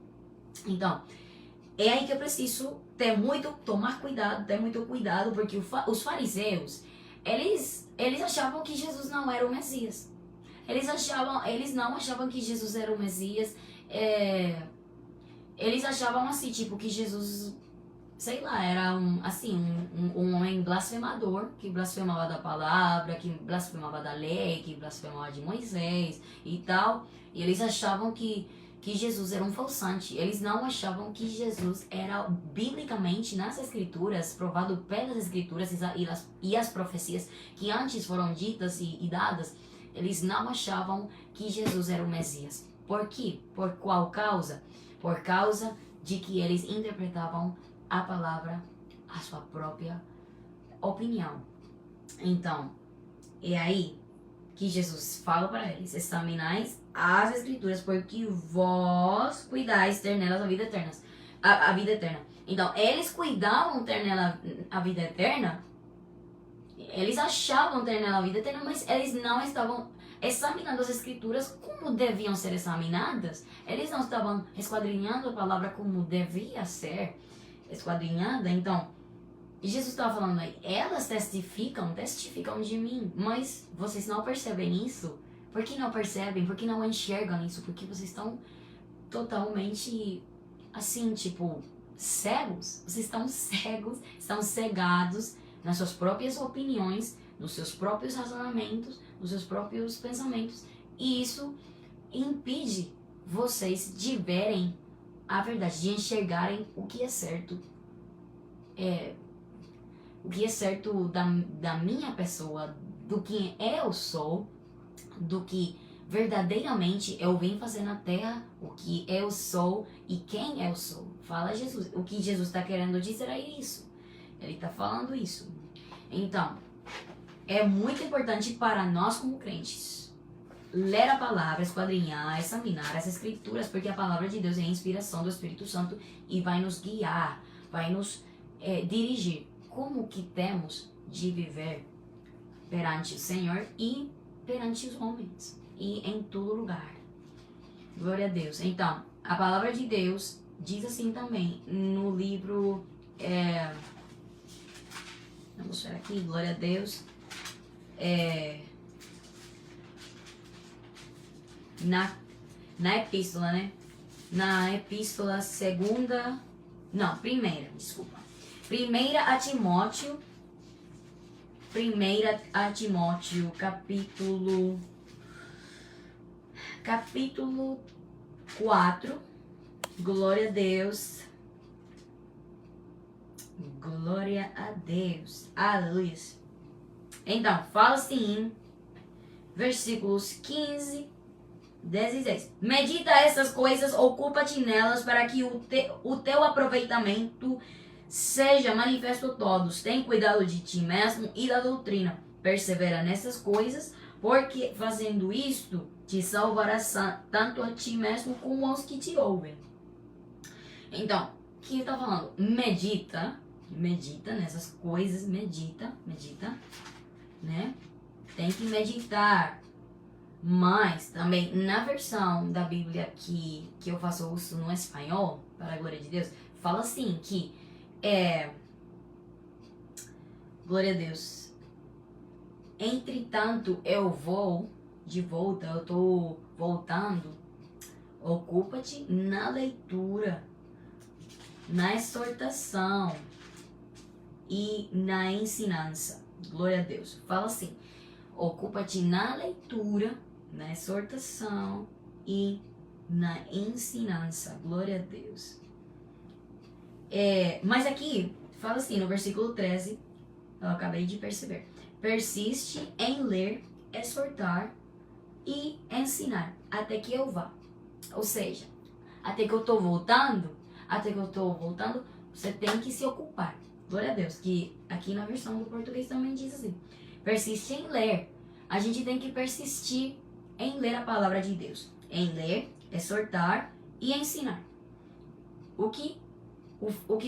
Então, é aí que eu preciso tomar cuidado, ter muito cuidado, porque os fariseus, eles achavam que Jesus não era o Messias. Eles não achavam que Jesus era o Messias. Eles achavam assim, tipo, que Jesus, sei lá, era um homem blasfemador, que blasfemava da palavra, que blasfemava da lei, que blasfemava de Moisés e tal. E eles achavam que Jesus era um falsante. Eles não achavam que Jesus era, biblicamente, nas escrituras, provado pelas escrituras e as profecias que antes foram ditas e dadas, eles não achavam que Jesus era o Messias. Por quê? Por qual causa? Por causa de que eles interpretavam a palavra a sua própria opinião. Então, é aí que Jesus fala para eles, examinais as escrituras, porque vós cuidais ter nelas a vida eterna. A vida eterna. Então, eles cuidavam ter nela a vida eterna, eles achavam ter nela a vida eterna, mas eles não estavam examinando as escrituras como deviam ser examinadas, eles não estavam esquadrinhando a palavra como devia ser esquadrinhada. Então, Jesus estava falando aí, elas testificam de mim, mas vocês não percebem isso? Por que não percebem? Por que não enxergam isso? Porque vocês estão totalmente, assim, tipo, cegos. Vocês estão cegos, estão cegados nas suas próprias opiniões, nos seus próprios razonamentos, nos seus próprios pensamentos. E isso impede vocês de verem a verdade, de enxergarem o que é certo. O que é certo da minha pessoa, do que eu sou, do que verdadeiramente eu vim fazer na terra, o que eu sou e quem eu sou. Fala Jesus. O que Jesus está querendo dizer é isso. Ele está falando isso. Então, é muito importante para nós como crentes ler a palavra, esquadrinhar, examinar as escrituras, porque a palavra de Deus é a inspiração do Espírito Santo e vai nos guiar, vai nos dirigir. Como que temos de viver perante o Senhor e perante os homens e em todo lugar. Glória a Deus. Então, a palavra de Deus diz assim também no livro, vamos ver aqui, glória a Deus, na epístola, né? Na epístola primeira a Timóteo, capítulo 4, glória a Deus, aleluia. Então, fala assim, versículos 15, 16. Medita essas coisas, ocupa-te nelas, para que o teu aproveitamento seja manifesto a todos. Tem cuidado de ti mesmo e da doutrina. Persevera nessas coisas, porque fazendo isto, te salvarás tanto a ti mesmo como aos que te ouvem. Então, o que ele está falando? Medita nessas coisas, medita, né? Tem que meditar. Mas também na versão da Bíblia que eu faço uso no espanhol, para a glória de Deus, fala assim que glória a Deus. Entretanto, eu vou de volta, eu estou voltando. Ocupa-te na leitura, na exortação e na ensinança. Glória a Deus. Fala assim, ocupa-te na leitura, na exortação e na ensinança. Glória a Deus. Mas aqui, fala assim, no versículo 13, eu acabei de perceber. Persiste em ler, exortar e ensinar, até que eu vá. Ou seja, até que eu estou voltando, você tem que se ocupar. Glória a Deus, que aqui na versão do português também diz assim. Persiste em ler. A gente tem que persistir em ler a palavra de Deus. Em ler, exortar e ensinar. O que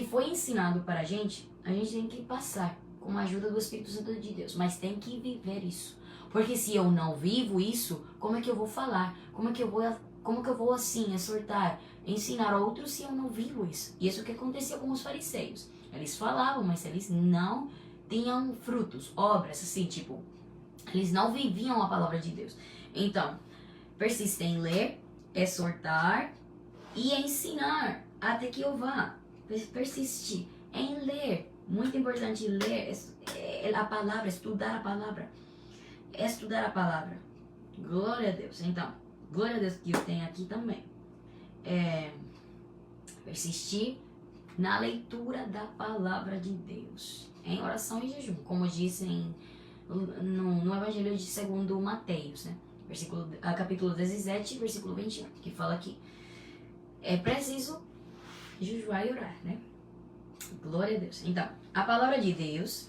foi ensinado para a gente tem que passar com a ajuda do Espírito Santo de Deus. Mas tem que viver isso. Porque se eu não vivo isso, como é que eu vou falar? Como é que eu vou assim, exortar, ensinar outros se eu não vivo isso? E isso é o que acontecia com os fariseus. Eles falavam, mas eles não tinham frutos, obras, assim, tipo, eles não viviam a palavra de Deus. Então, persiste em ler, exortar e ensinar até que eu vá. Persistir em ler. Muito importante ler a palavra, estudar a palavra. Estudar a palavra. Glória a Deus. Então, glória a Deus que eu tenho aqui também. Persistir na leitura da palavra de Deus. Em oração e jejum. Como dizem no Evangelho de segundo Mateus, né? Capítulo 17, versículo 21. Que fala que é preciso jejuar e orar, né? Glória a Deus. Então, a palavra de Deus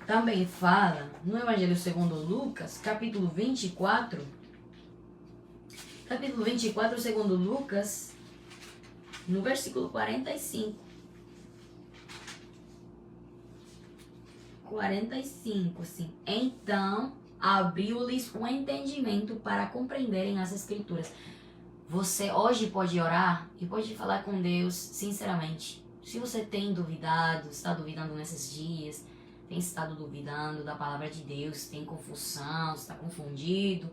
também fala no Evangelho segundo Lucas, capítulo 24. Capítulo 24, segundo Lucas, no versículo 45. 45, assim. Então, abriu-lhes o entendimento para compreenderem as Escrituras. Você hoje pode orar e pode falar com Deus sinceramente. Se você tem duvidado, está duvidando nesses dias, tem estado duvidando da palavra de Deus, tem confusão, está confundido,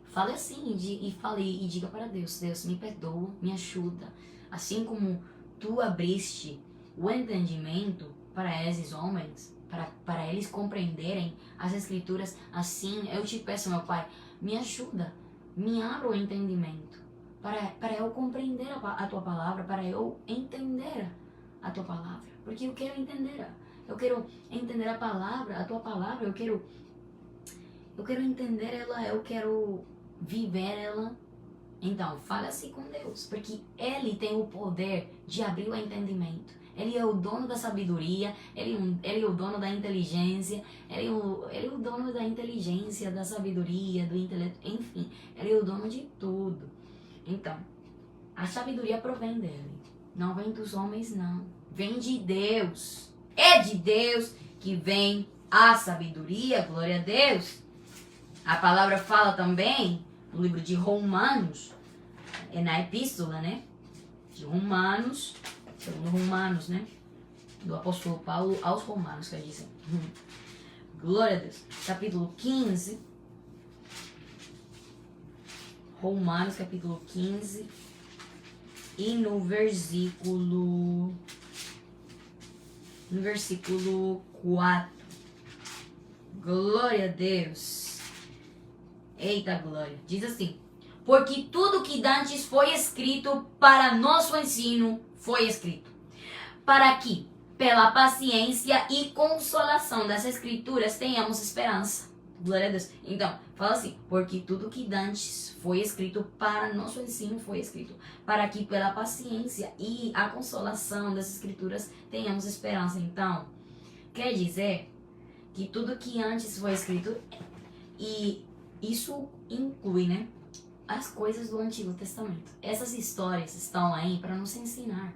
fale assim e diga para Deus: Deus, me perdoa, me ajuda. Assim como tu abriste o entendimento para esses homens, para eles compreenderem as Escrituras, assim eu te peço, meu Pai, me ajuda, me abra o entendimento, para eu compreender a tua palavra, para eu entender a tua palavra, porque eu quero entender a palavra, a tua palavra, eu quero entender ela, eu quero viver ela. Então, fale assim com Deus, porque Ele tem o poder de abrir o entendimento. Ele é o dono da sabedoria, Ele é o dono da inteligência, Ele é o dono da inteligência, da sabedoria, do intelecto, enfim, Ele é o dono de tudo. Então, a sabedoria provém dEle, não vem dos homens, não. Vem de Deus. É de Deus que vem a sabedoria, glória a Deus. A palavra fala também no livro de Romanos, é na epístola, né? De Romanos, segundo Romanos, né? Do apóstolo Paulo aos Romanos, quer dizer. Glória a Deus. Capítulo 15. Romanos, capítulo 15. E no versículo 4. Glória a Deus. Eita glória. Diz assim: porque tudo que dantes foi escrito para nosso ensino foi escrito, para que, pela paciência e consolação das Escrituras, tenhamos esperança. Glória a Deus. Então, fala assim: porque tudo que dantes foi escrito para nosso ensino foi escrito, para que, pela paciência e a consolação das Escrituras, tenhamos esperança. Então, quer dizer que tudo que antes foi escrito, e isso inclui, né, as coisas do Antigo Testamento. Essas histórias estão aí para nos ensinar.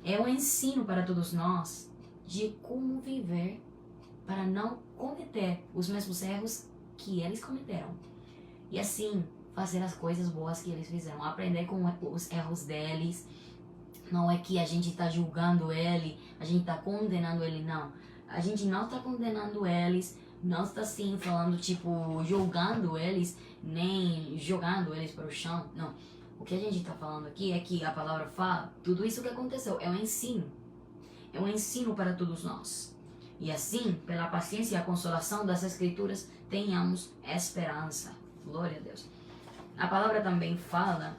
É um ensino para todos nós de como viver para não cometer os mesmos erros que eles cometeram. E assim, fazer as coisas boas que eles fizeram. Aprender com os erros deles. Não é que a gente está julgando ele, a gente está condenando ele, não. A gente não está condenando eles, não está assim falando, tipo, julgando eles, nem jogando eles para o chão, não. O que a gente está falando aqui é que a palavra fala, tudo isso que aconteceu é um ensino. É um ensino para todos nós. E assim, pela paciência e a consolação das Escrituras, tenhamos esperança. Glória a Deus. A palavra também fala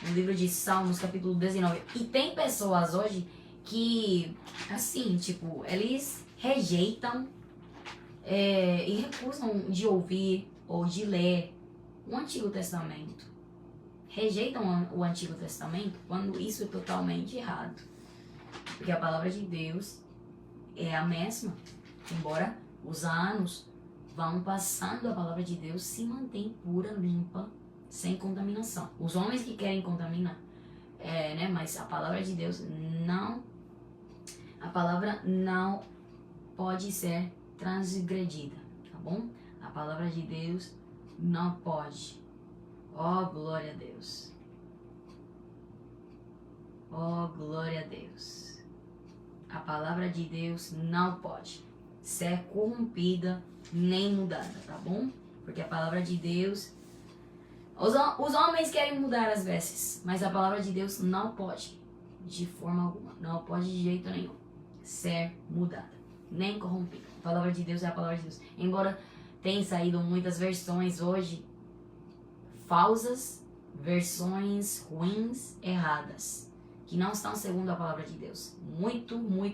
no livro de Salmos, capítulo 19. E tem pessoas hoje que, assim, tipo, eles rejeitam e recusam de ouvir ou de ler o Antigo Testamento. Rejeitam o Antigo Testamento quando isso é totalmente errado. Porque a palavra de Deus é a mesma. Embora os anos vão passando, a palavra de Deus se mantém pura, limpa, sem contaminação. Os homens que querem contaminar, né? Mas a palavra de Deus não... A palavra não pode ser transgredida, tá bom? A palavra de Deus não pode. Oh, glória a Deus. Oh, glória a Deus. A palavra de Deus não pode ser corrompida nem mudada, tá bom? Porque a palavra de Deus... Os homens querem mudar as vestes, mas a palavra de Deus não pode, de forma alguma, não pode de jeito nenhum ser mudada, nem corrompida. A palavra de Deus é a palavra de Deus. Embora tenham saído muitas versões hoje, falsas, versões ruins, erradas, que não estão segundo a palavra de Deus.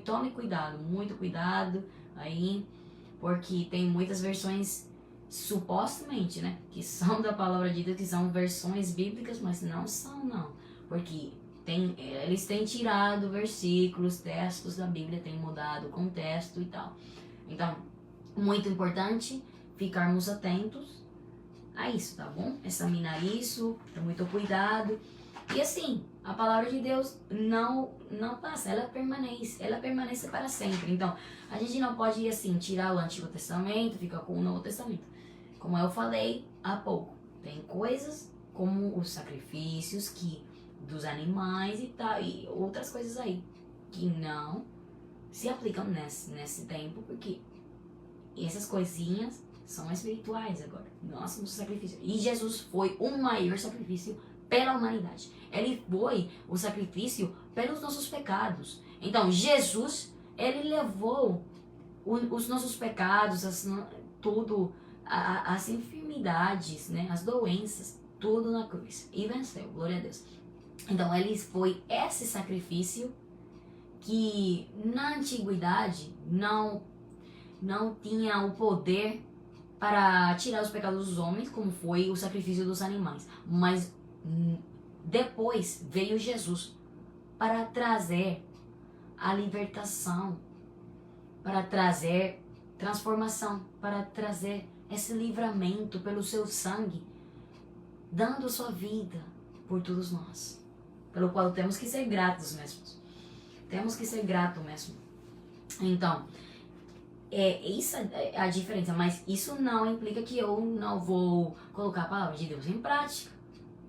Tome cuidado, muito cuidado aí, porque tem muitas versões supostamente, né, que são da palavra de Deus, que são versões bíblicas, mas não são, não, porque eles têm tirado versículos, textos da Bíblia, têm mudado o contexto e tal. Então, muito importante ficarmos atentos a isso, tá bom? Examinar isso, ter muito cuidado. E assim, a palavra de Deus não passa, ela permanece para sempre. Então, a gente não pode, assim, tirar o Antigo Testamento, ficar com o Novo Testamento. Como eu falei há pouco, tem coisas como os sacrifícios que dos animais e tal, e outras coisas aí, que não se aplicam nesse tempo, porque essas coisinhas são espirituais agora. Nós somos o sacrifício. E Jesus foi o maior sacrifício pela humanidade. Ele foi o sacrifício pelos nossos pecados. Então, Jesus, ele levou os nossos pecados, as enfermidades, né, as doenças, tudo na cruz. E venceu, glória a Deus. Então, ele foi esse sacrifício que na antiguidade não tinha o poder para tirar os pecados dos homens, como foi o sacrifício dos animais. Mas depois veio Jesus para trazer a libertação, para trazer transformação, para trazer esse livramento pelo seu sangue, dando sua vida por todos nós, pelo qual temos que ser gratos mesmo. Temos que ser gratos mesmo. Então, isso é a diferença, mas isso não implica que eu não vou colocar a palavra de Deus em prática.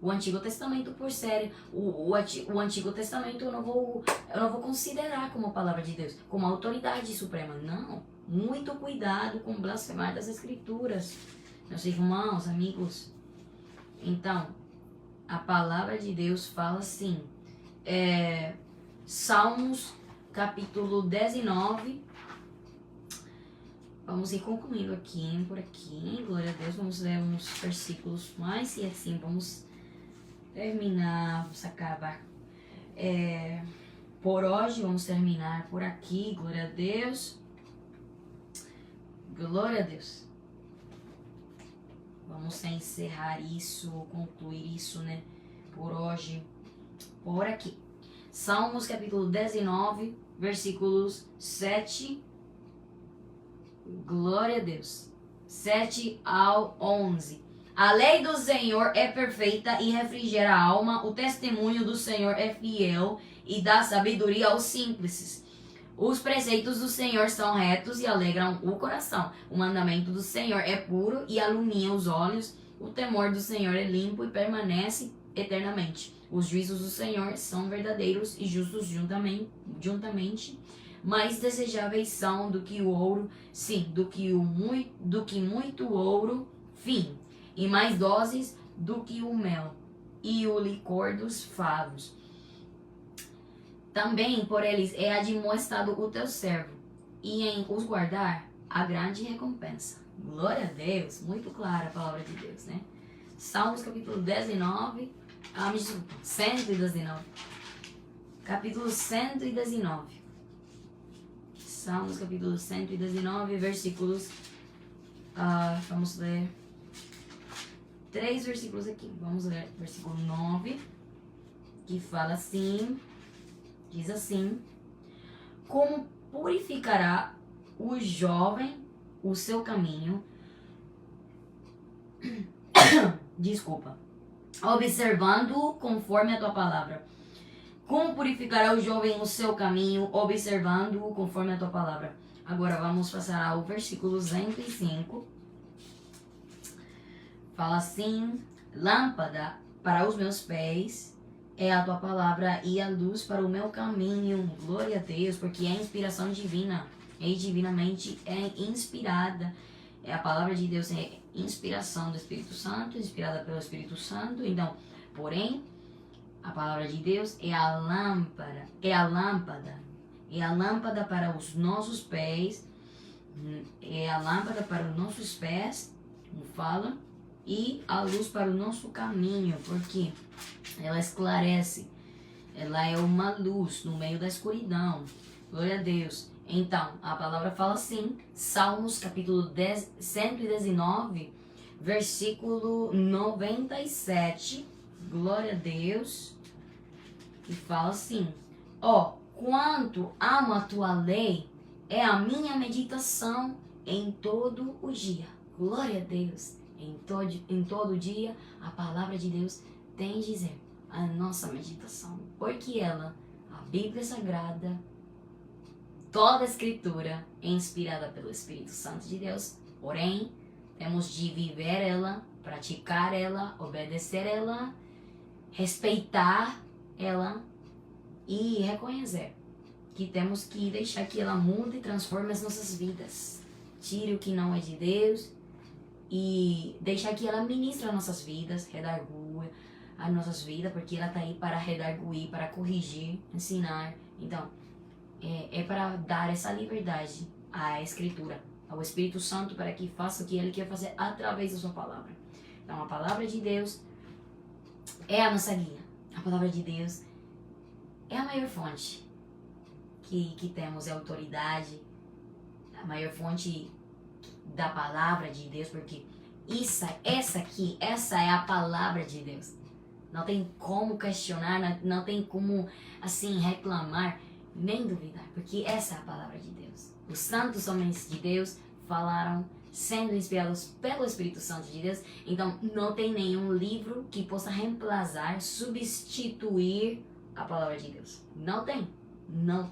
O Antigo Testamento, por ser o Antigo Testamento, eu não vou considerar como a palavra de Deus, como autoridade suprema. Não. Muito cuidado com blasfemar das Escrituras, meus irmãos, amigos. Então, a palavra de Deus fala assim, Salmos, capítulo 19. Vamos ir concluindo aqui, por aqui. Glória a Deus. Vamos ler uns versículos mais e assim vamos terminar, vamos acabar. Por hoje, vamos terminar por aqui. Glória a Deus. Glória a Deus. Vamos encerrar isso, concluir isso, né? Por hoje, por aqui. Salmos capítulo 19, versículos 7. Glória a Deus. 7 ao 11. A lei do Senhor é perfeita e refrigera a alma. O testemunho do Senhor é fiel e dá sabedoria aos simples. Os preceitos do Senhor são retos e alegram o coração. O mandamento do Senhor é puro e alumia os olhos. O temor do Senhor é limpo e permanece eternamente. Os juízos do Senhor são verdadeiros e justos juntamente. Mais desejáveis são do que o ouro, sim, do que muito ouro, fim. E mais doses do que o mel e o licor dos favos. Também por eles é admoestado o teu servo, e em os guardar a grande recompensa. Glória a Deus, muito clara a palavra de Deus, né? Salmos capítulo 19, 119. Capítulo 119. Salmos capítulo 119, versículos, vamos ler 3 versículos aqui. Vamos ler versículo 9, que fala assim, diz assim: como purificará o jovem o seu caminho, observando conforme a tua palavra. Como purificará o jovem o seu caminho, observando-o conforme a tua palavra. Agora vamos passar ao versículo 105. Fala assim: lâmpada para os meus pés é a tua palavra e a luz para o meu caminho. Glória a Deus, porque é inspiração divina. E divinamente é inspirada. A palavra de Deus é inspiração do Espírito Santo, inspirada pelo Espírito Santo. Então, porém, a palavra de Deus é a lâmpada, é a lâmpada para os nossos pés, é a lâmpada para os nossos pés, como fala, e a luz para o nosso caminho, porque ela esclarece, ela é uma luz no meio da escuridão. Glória a Deus. Então, a palavra fala assim, Salmos capítulo 119, versículo 97, glória a Deus, e fala assim: quanto amo a tua lei, é a minha meditação em todo o dia. Glória a Deus. Em todo dia, a palavra de Deus tem de dizer a nossa meditação, porque ela, a Bíblia Sagrada, toda a Escritura é inspirada pelo Espírito Santo de Deus, porém, temos de viver ela, praticar ela, obedecer ela, respeitar ela e reconhecer que temos que deixar que ela mude e transforme as nossas vidas. Tire o que não é de Deus e deixar que ela ministre as nossas vidas, redargue as nossas vidas, porque ela está aí para redarguir, para corrigir, ensinar. Então, é para dar essa liberdade à Escritura, ao Espírito Santo, para que faça o que Ele quer fazer através da sua palavra. Então, a palavra de Deus é a nossa guia. A palavra de Deus é a maior fonte que temos, é a autoridade, a maior fonte da palavra de Deus, porque essa é a palavra de Deus. Não tem como questionar, não tem como, assim, reclamar, nem duvidar, porque essa é a palavra de Deus. Os santos homens de Deus falaram sendo inspirados pelo Espírito Santo de Deus, então não tem nenhum livro que possa reemplazar, substituir a palavra de Deus. Não tem. Não.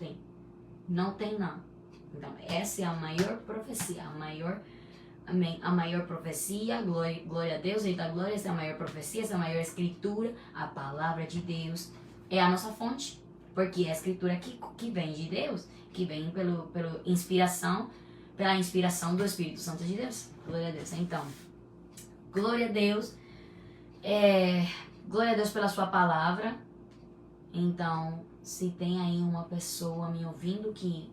Então, essa é a maior profecia, a maior profecia, glória a Deus, eita glória, essa é a maior profecia, essa é a maior escritura, a palavra de Deus é a nossa fonte, porque é a escritura que vem de Deus, que vem pela inspiração do Espírito Santo de Deus. Glória a Deus. Então, glória a Deus, glória a Deus pela sua palavra. Então, se tem aí uma pessoa me ouvindo que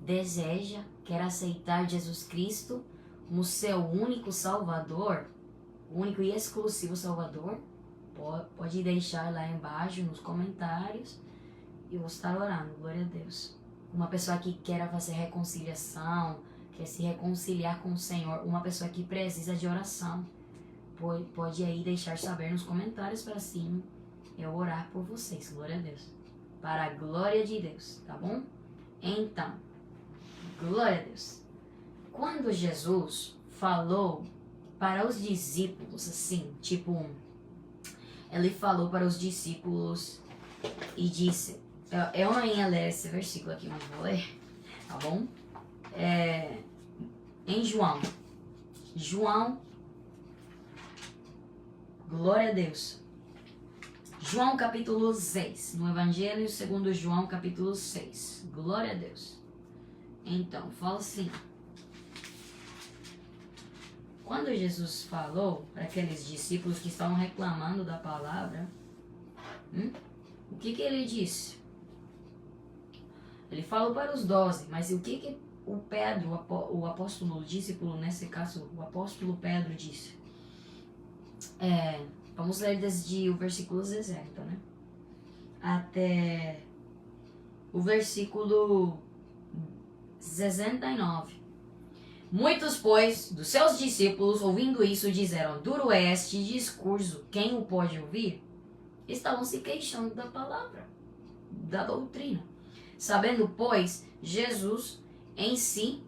deseja, quer aceitar Jesus Cristo como seu único Salvador, único e exclusivo Salvador, pode deixar lá embaixo nos comentários e eu vou estar orando, glória a Deus. Uma pessoa que quer fazer reconciliação, quer se reconciliar com o Senhor, uma pessoa que precisa de oração, pode aí deixar saber nos comentários para cima, eu orar por vocês, glória a Deus, para a glória de Deus, tá bom? Então, glória a Deus. Quando Jesus falou para os discípulos, assim, tipo, ele falou para os discípulos e disse, eu não ia ler esse versículo aqui, mas vou ler, tá bom? Em João, glória a Deus. João capítulo 6, no Evangelho segundo João capítulo 6, glória a Deus. Então, fala assim, quando Jesus falou para aqueles discípulos que estavam reclamando da palavra, o que ele disse? Ele falou para os 12, mas o que o Pedro, o apóstolo, o discípulo, nesse caso, o apóstolo Pedro disse? Vamos ler desde o versículo 60, né? Até o versículo 69. Muitos, pois, dos seus discípulos, ouvindo isso, disseram, duro é este discurso, quem o pode ouvir? Estavam se queixando da palavra, da doutrina. Sabendo, pois, Jesus em si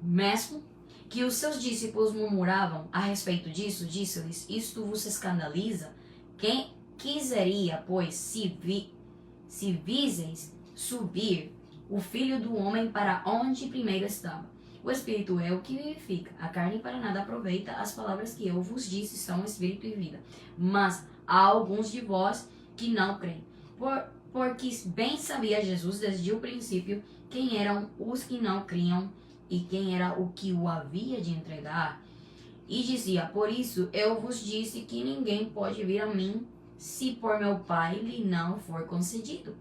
mesmo, que os seus discípulos murmuravam a respeito disso, disse-lhes, isto vos escandaliza? Quem quiseria, pois, se viseis subir o Filho do Homem para onde primeiro estava? O Espírito é o que vivifica, a carne para nada aproveita, as palavras que eu vos disse são Espírito e vida. Mas há alguns de vós que não creem, porque bem sabia Jesus desde o princípio quem eram os que não criam e quem era o que o havia de entregar. E dizia, por isso eu vos disse que ninguém pode vir a mim se por meu Pai lhe não for concedido.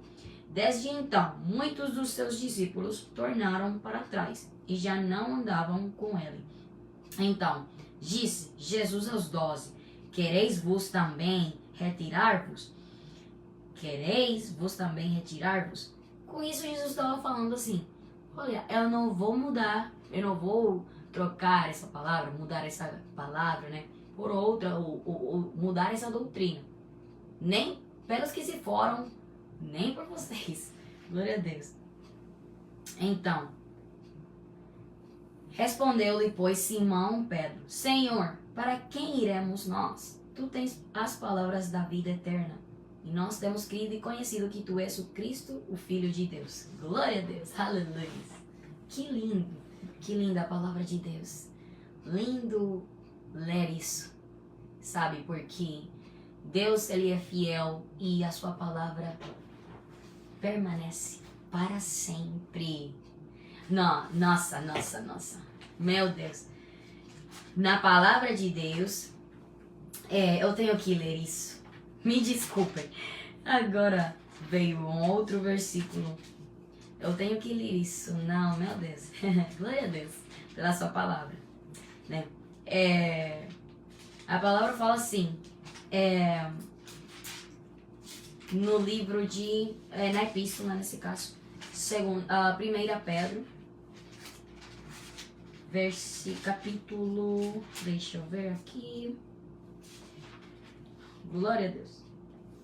Desde então, muitos dos seus discípulos tornaram para trás e já não andavam com ele. Então, disse Jesus aos 12, quereis vos também retirar-vos? Quereis-vos também retirar-vos? Com isso, Jesus estava falando assim, olha, eu não vou mudar, eu não vou trocar essa palavra, mudar essa palavra, né, por outra, ou mudar essa doutrina. Nem pelos que se foram, nem por vocês. Glória a Deus. Então, respondeu-lhe, pois, Simão Pedro, Senhor, para quem iremos nós? Tu tens as palavras da vida eterna. E nós temos crido e conhecido que tu és o Cristo, o Filho de Deus. Glória a Deus, aleluia. Que linda a palavra de Deus. Lindo ler isso, sabe? Porque Deus, Ele é fiel e a sua palavra permanece para sempre. Não, nossa. Meu Deus. Na palavra de Deus, eu tenho que ler isso. Me desculpem. Agora veio um outro versículo. Eu tenho que ler isso. Não, meu Deus. Glória a Deus pela sua palavra. Né? A palavra fala assim. No livro de... na epístola, nesse caso. 1 Pedro. Capítulo... Deixa eu ver aqui. Glória a Deus.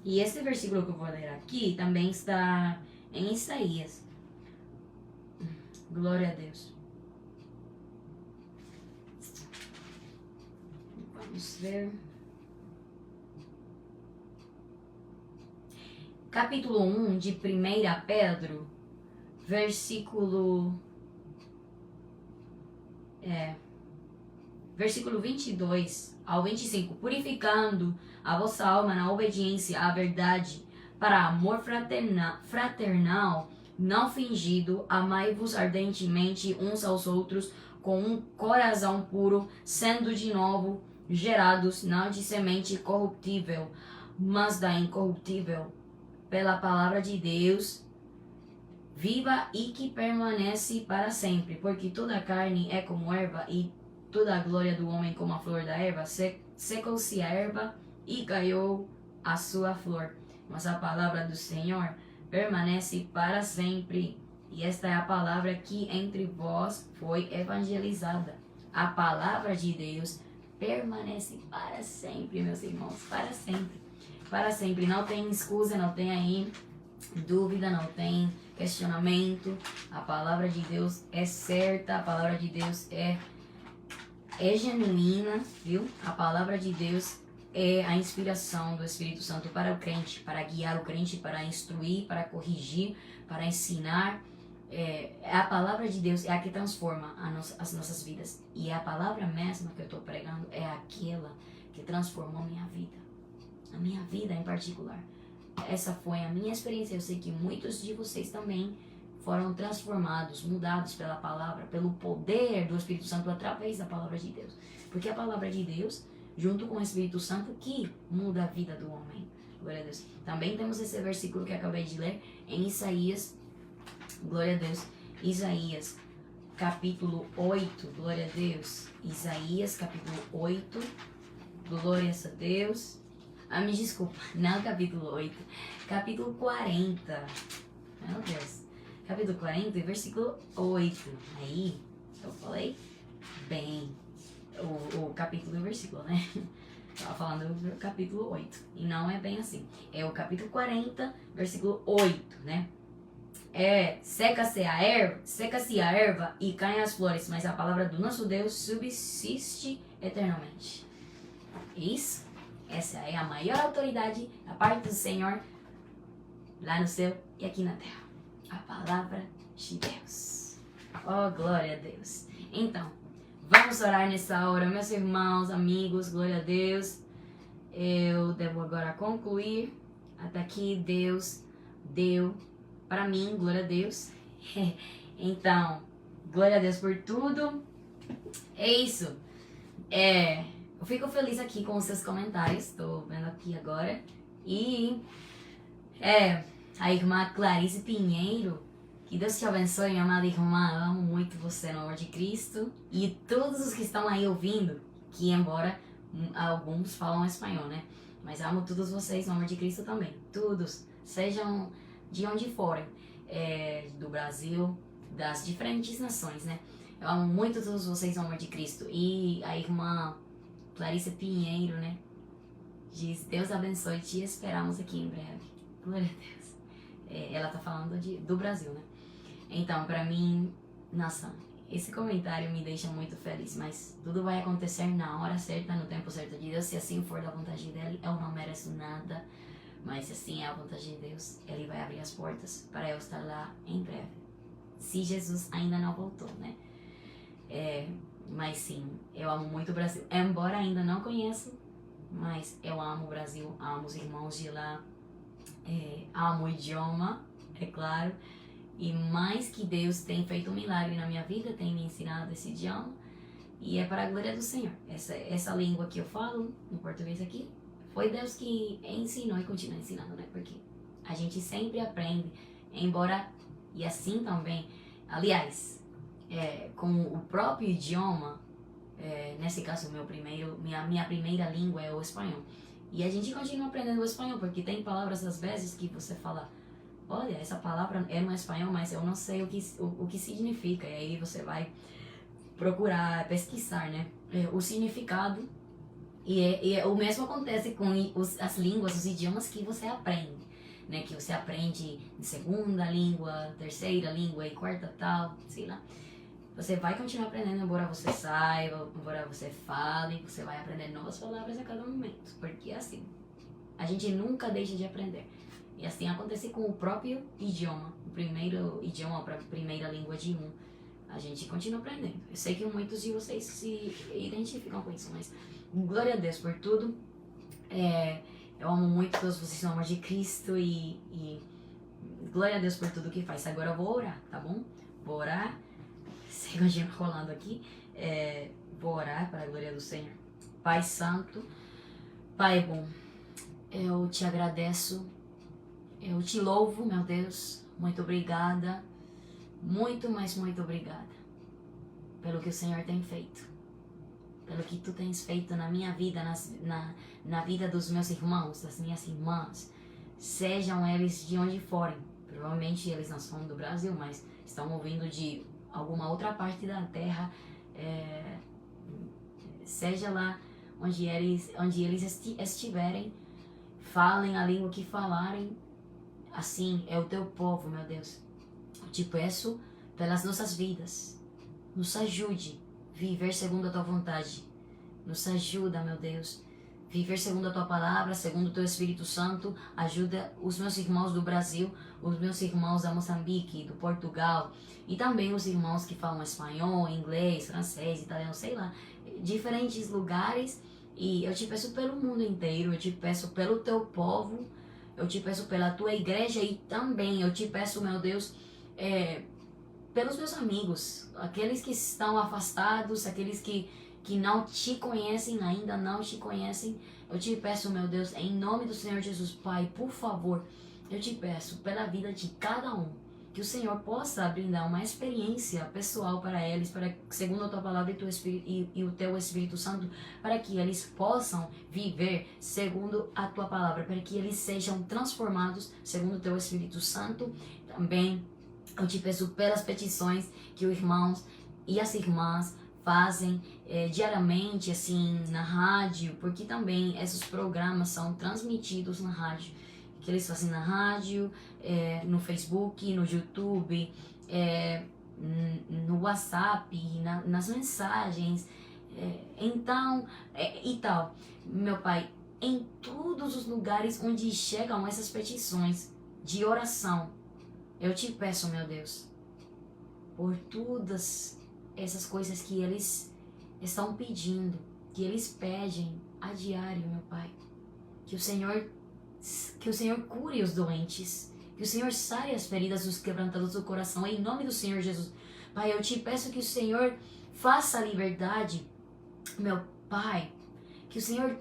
E esse versículo que eu vou ler aqui também está em Isaías. Glória a Deus. Vamos ver. Capítulo 1 de 1 Pedro, versículo 22 ao 25. Purificando a vossa alma na obediência à verdade, para amor fraternal não fingido, amai-vos ardentemente uns aos outros com um coração puro, sendo de novo gerados não de semente corruptível, mas da incorruptível, pela palavra de Deus, viva e que permanece para sempre. Porque toda a carne é como erva, e toda a glória do homem como a flor da erva. Secou-se a erva e caiu a sua flor, mas a palavra do Senhor permanece para sempre. E esta é a palavra que entre vós foi evangelizada. A palavra de Deus permanece para sempre, meus irmãos, para sempre. Para sempre. Não tem escusa, não tem aí dúvida, não tem questionamento. A palavra de Deus é certa, a palavra de Deus é genuína, viu? A palavra de Deus é a inspiração do Espírito Santo para o crente, para guiar o crente, para instruir, para corrigir, para ensinar. A palavra de Deus é a que transforma as nossas vidas. E a palavra mesma que eu estou pregando é aquela que transformou minha vida. A minha vida em particular. Essa foi a minha experiência. Eu sei que muitos de vocês também foram transformados, mudados pela palavra, pelo poder do Espírito Santo através da palavra de Deus. Porque a palavra de Deus, junto com o Espírito Santo, que muda a vida do homem. Glória a Deus. Também temos esse versículo que acabei de ler em Isaías. Glória a Deus. Isaías, capítulo 8. Glória a Deus. Isaías, capítulo 8. Glórias a Deus. Me desculpa, não capítulo 8. Capítulo 40. Meu Deus. Capítulo 40, versículo 8. Aí, eu falei bem o capítulo e o versículo, né? Estava falando do capítulo 8. E não é bem assim. É o capítulo 40, versículo 8, né? Seca-se a erva e caem as flores, mas a palavra do nosso Deus subsiste eternamente. Isso, essa é a maior autoridade da parte do Senhor, lá no céu e aqui na terra. A palavra de Deus. Oh, glória a Deus. Então, vamos orar nessa hora, meus irmãos, amigos, glória a Deus. Eu devo agora concluir. Até aqui Deus deu para mim, glória a Deus. Então, glória a Deus por tudo. É isso. Eu fico feliz aqui com os seus comentários. Estou vendo aqui agora. E a irmã Clarice Pinheiro. Que Deus te abençoe, minha amada irmã. Eu amo muito você no amor de Cristo. E todos os que estão aí ouvindo, que embora alguns falam espanhol, né? Mas amo todos vocês no amor de Cristo também. Todos. Sejam de onde forem. Do Brasil, das diferentes nações, né? Eu amo muito todos vocês no amor de Cristo. E a irmã Clarice Pinheiro, né? Diz, Deus abençoe, te esperamos aqui em breve. Glória a Deus. Ela tá falando do Brasil, né? Então, pra mim, nossa, esse comentário me deixa muito feliz. Mas tudo vai acontecer na hora certa, no tempo certo de Deus. Se assim for da vontade dele, eu não mereço nada. Mas se assim é a vontade de Deus, ele vai abrir as portas para eu estar lá em breve. Se Jesus ainda não voltou, né? Mas sim, eu amo muito o Brasil. Embora ainda não conheça mas eu amo o Brasil, amo os irmãos de lá, amo o idioma, é claro, e mais que Deus tem feito um milagre na minha vida, tem me ensinado esse idioma, e é para a glória do Senhor. Essa língua que eu falo, no português aqui, foi Deus que ensinou e continua ensinando, né? Porque a gente sempre aprende, embora, e assim também, aliás, com o próprio idioma, nesse caso minha primeira língua é o espanhol. E a gente continua aprendendo o espanhol, porque tem palavras às vezes que você fala, olha, essa palavra é no espanhol, mas eu não sei o que significa. E aí você vai procurar, pesquisar, né? O significado. E o mesmo acontece com as línguas, os idiomas que você aprende, né? Que você aprende em segunda língua, terceira língua e quarta tal, sei lá. Você vai continuar aprendendo, embora você saiba, embora você fale, você vai aprender novas palavras a cada momento. Porque assim, a gente nunca deixa de aprender. E assim acontece com o próprio idioma, o primeiro idioma, a primeira língua de um. A gente continua aprendendo. Eu sei que muitos de vocês se identificam com isso, mas glória a Deus por tudo. Eu amo muito todos vocês no amor de Cristo e glória a Deus por tudo que faz. Agora eu vou orar, tá bom? Vou orar. Você continua rolando aqui. Vou orar para a glória do Senhor. Pai Santo, Pai bom, eu te agradeço, eu te louvo, meu Deus. Muito obrigada. Muito, mas muito obrigada pelo que o Senhor tem feito, pelo que tu tens feito na minha vida, na vida dos meus irmãos, das minhas irmãs, sejam eles de onde forem. Provavelmente eles não são do Brasil, mas estão ouvindo de alguma outra parte da terra, seja lá onde eles estiverem, falem a língua que falarem, assim é o teu povo, meu Deus. Eu te peço pelas nossas vidas, nos ajude a viver segundo a tua vontade, nos ajuda, meu Deus, viver segundo a tua palavra, segundo o teu Espírito Santo. Ajuda os meus irmãos do Brasil, os meus irmãos da Moçambique, do Portugal, e também os irmãos que falam espanhol, inglês, francês, italiano, sei lá, diferentes lugares. E eu te peço pelo mundo inteiro, eu te peço pelo teu povo, eu te peço pela tua igreja, e também eu te peço, meu Deus, pelos meus amigos, aqueles que estão afastados, aqueles que não te conhecem, ainda não te conhecem. Eu te peço, meu Deus, em nome do Senhor Jesus, Pai, por favor, eu te peço pela vida de cada um, que o Senhor possa brindar uma experiência pessoal para eles, para, segundo a tua palavra e o teu Espírito Santo, para que eles possam viver segundo a tua palavra, para que eles sejam transformados segundo o teu Espírito Santo. Também eu te peço pelas petições que os irmãos e as irmãs fazem diariamente, assim, na rádio, porque também esses programas são transmitidos na rádio, que eles fazem na rádio, no Facebook, no YouTube, no WhatsApp, nas mensagens, então, e tal. Meu Pai, em todos os lugares onde chegam essas petições de oração, eu te peço, meu Deus, por todas essas coisas que eles estão pedindo, que eles pedem a diário, meu Pai. Que o Senhor cure os doentes, que o Senhor sare as feridas dos quebrantados do coração, em nome do Senhor Jesus. Pai, eu te peço que o Senhor faça a liberdade, meu Pai, que o Senhor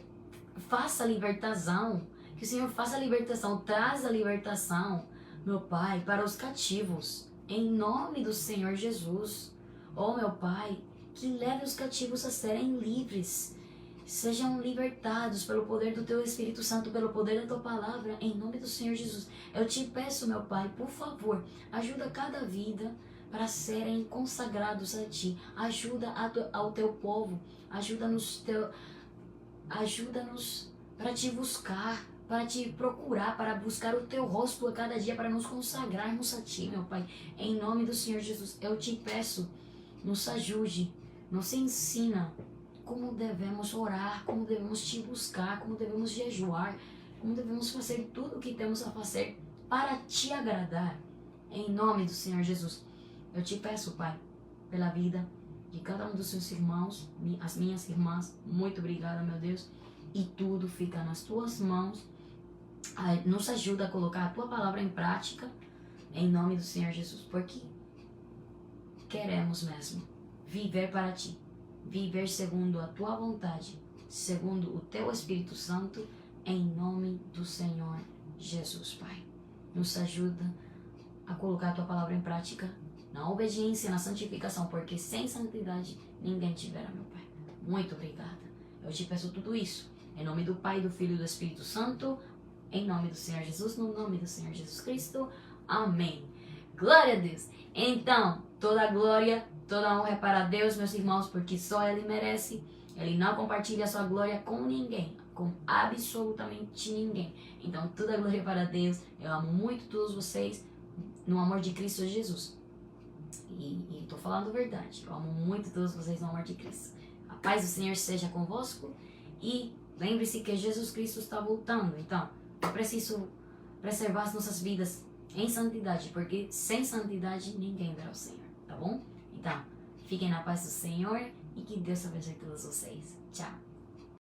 faça a libertação, que o Senhor faça a libertação, traz a libertação, meu Pai, para os cativos, em nome do Senhor Jesus. Oh, meu Pai, que leve os cativos a serem livres, sejam libertados pelo poder do Teu Espírito Santo, pelo poder da Tua Palavra, em nome do Senhor Jesus. Eu te peço, meu Pai, por favor, ajuda cada vida para serem consagrados a Ti. Ajuda ao Teu povo, ajuda-nos para Te buscar, para Te procurar, para buscar o Teu rosto a cada dia, para nos consagrarmos a Ti, meu Pai. Em nome do Senhor Jesus, eu te peço, nos ajude, nos ensina como devemos orar, como devemos Te buscar, como devemos jejuar, como devemos fazer tudo o que temos a fazer para Te agradar. Em nome do Senhor Jesus, eu te peço, Pai, pela vida de cada um dos seus irmãos, as minhas irmãs. Muito obrigada, meu Deus. e tudo fica nas tuas mãos. Nos ajuda a colocar a tua palavra em prática, em nome do Senhor Jesus, porque queremos mesmo viver para ti, viver segundo a tua vontade, segundo o teu Espírito Santo, em nome do Senhor Jesus, Pai. Nos ajuda a colocar a tua palavra em prática, na obediência, na santificação, porque sem santidade ninguém te verá, meu Pai. Muito obrigada. Eu te peço tudo isso, em nome do Pai, do Filho e do Espírito Santo, em nome do Senhor Jesus, no nome do Senhor Jesus Cristo. Amém. Glória a Deus. Então, toda a glória, toda a honra é para Deus, meus irmãos, porque só Ele merece. Ele não compartilha a sua glória com ninguém, com absolutamente ninguém. Então, toda a glória é para Deus. Eu amo muito todos vocês no amor de Cristo Jesus. E tô falando a verdade. Eu amo muito todos vocês no amor de Cristo. A paz do Senhor seja convosco. E lembre-se que Jesus Cristo está voltando. Então, eu preciso preservar as nossas vidas em santidade, porque sem santidade ninguém verá o Senhor, tá bom? Então, fiquem na paz do Senhor e que Deus abençoe todos vocês. Tchau!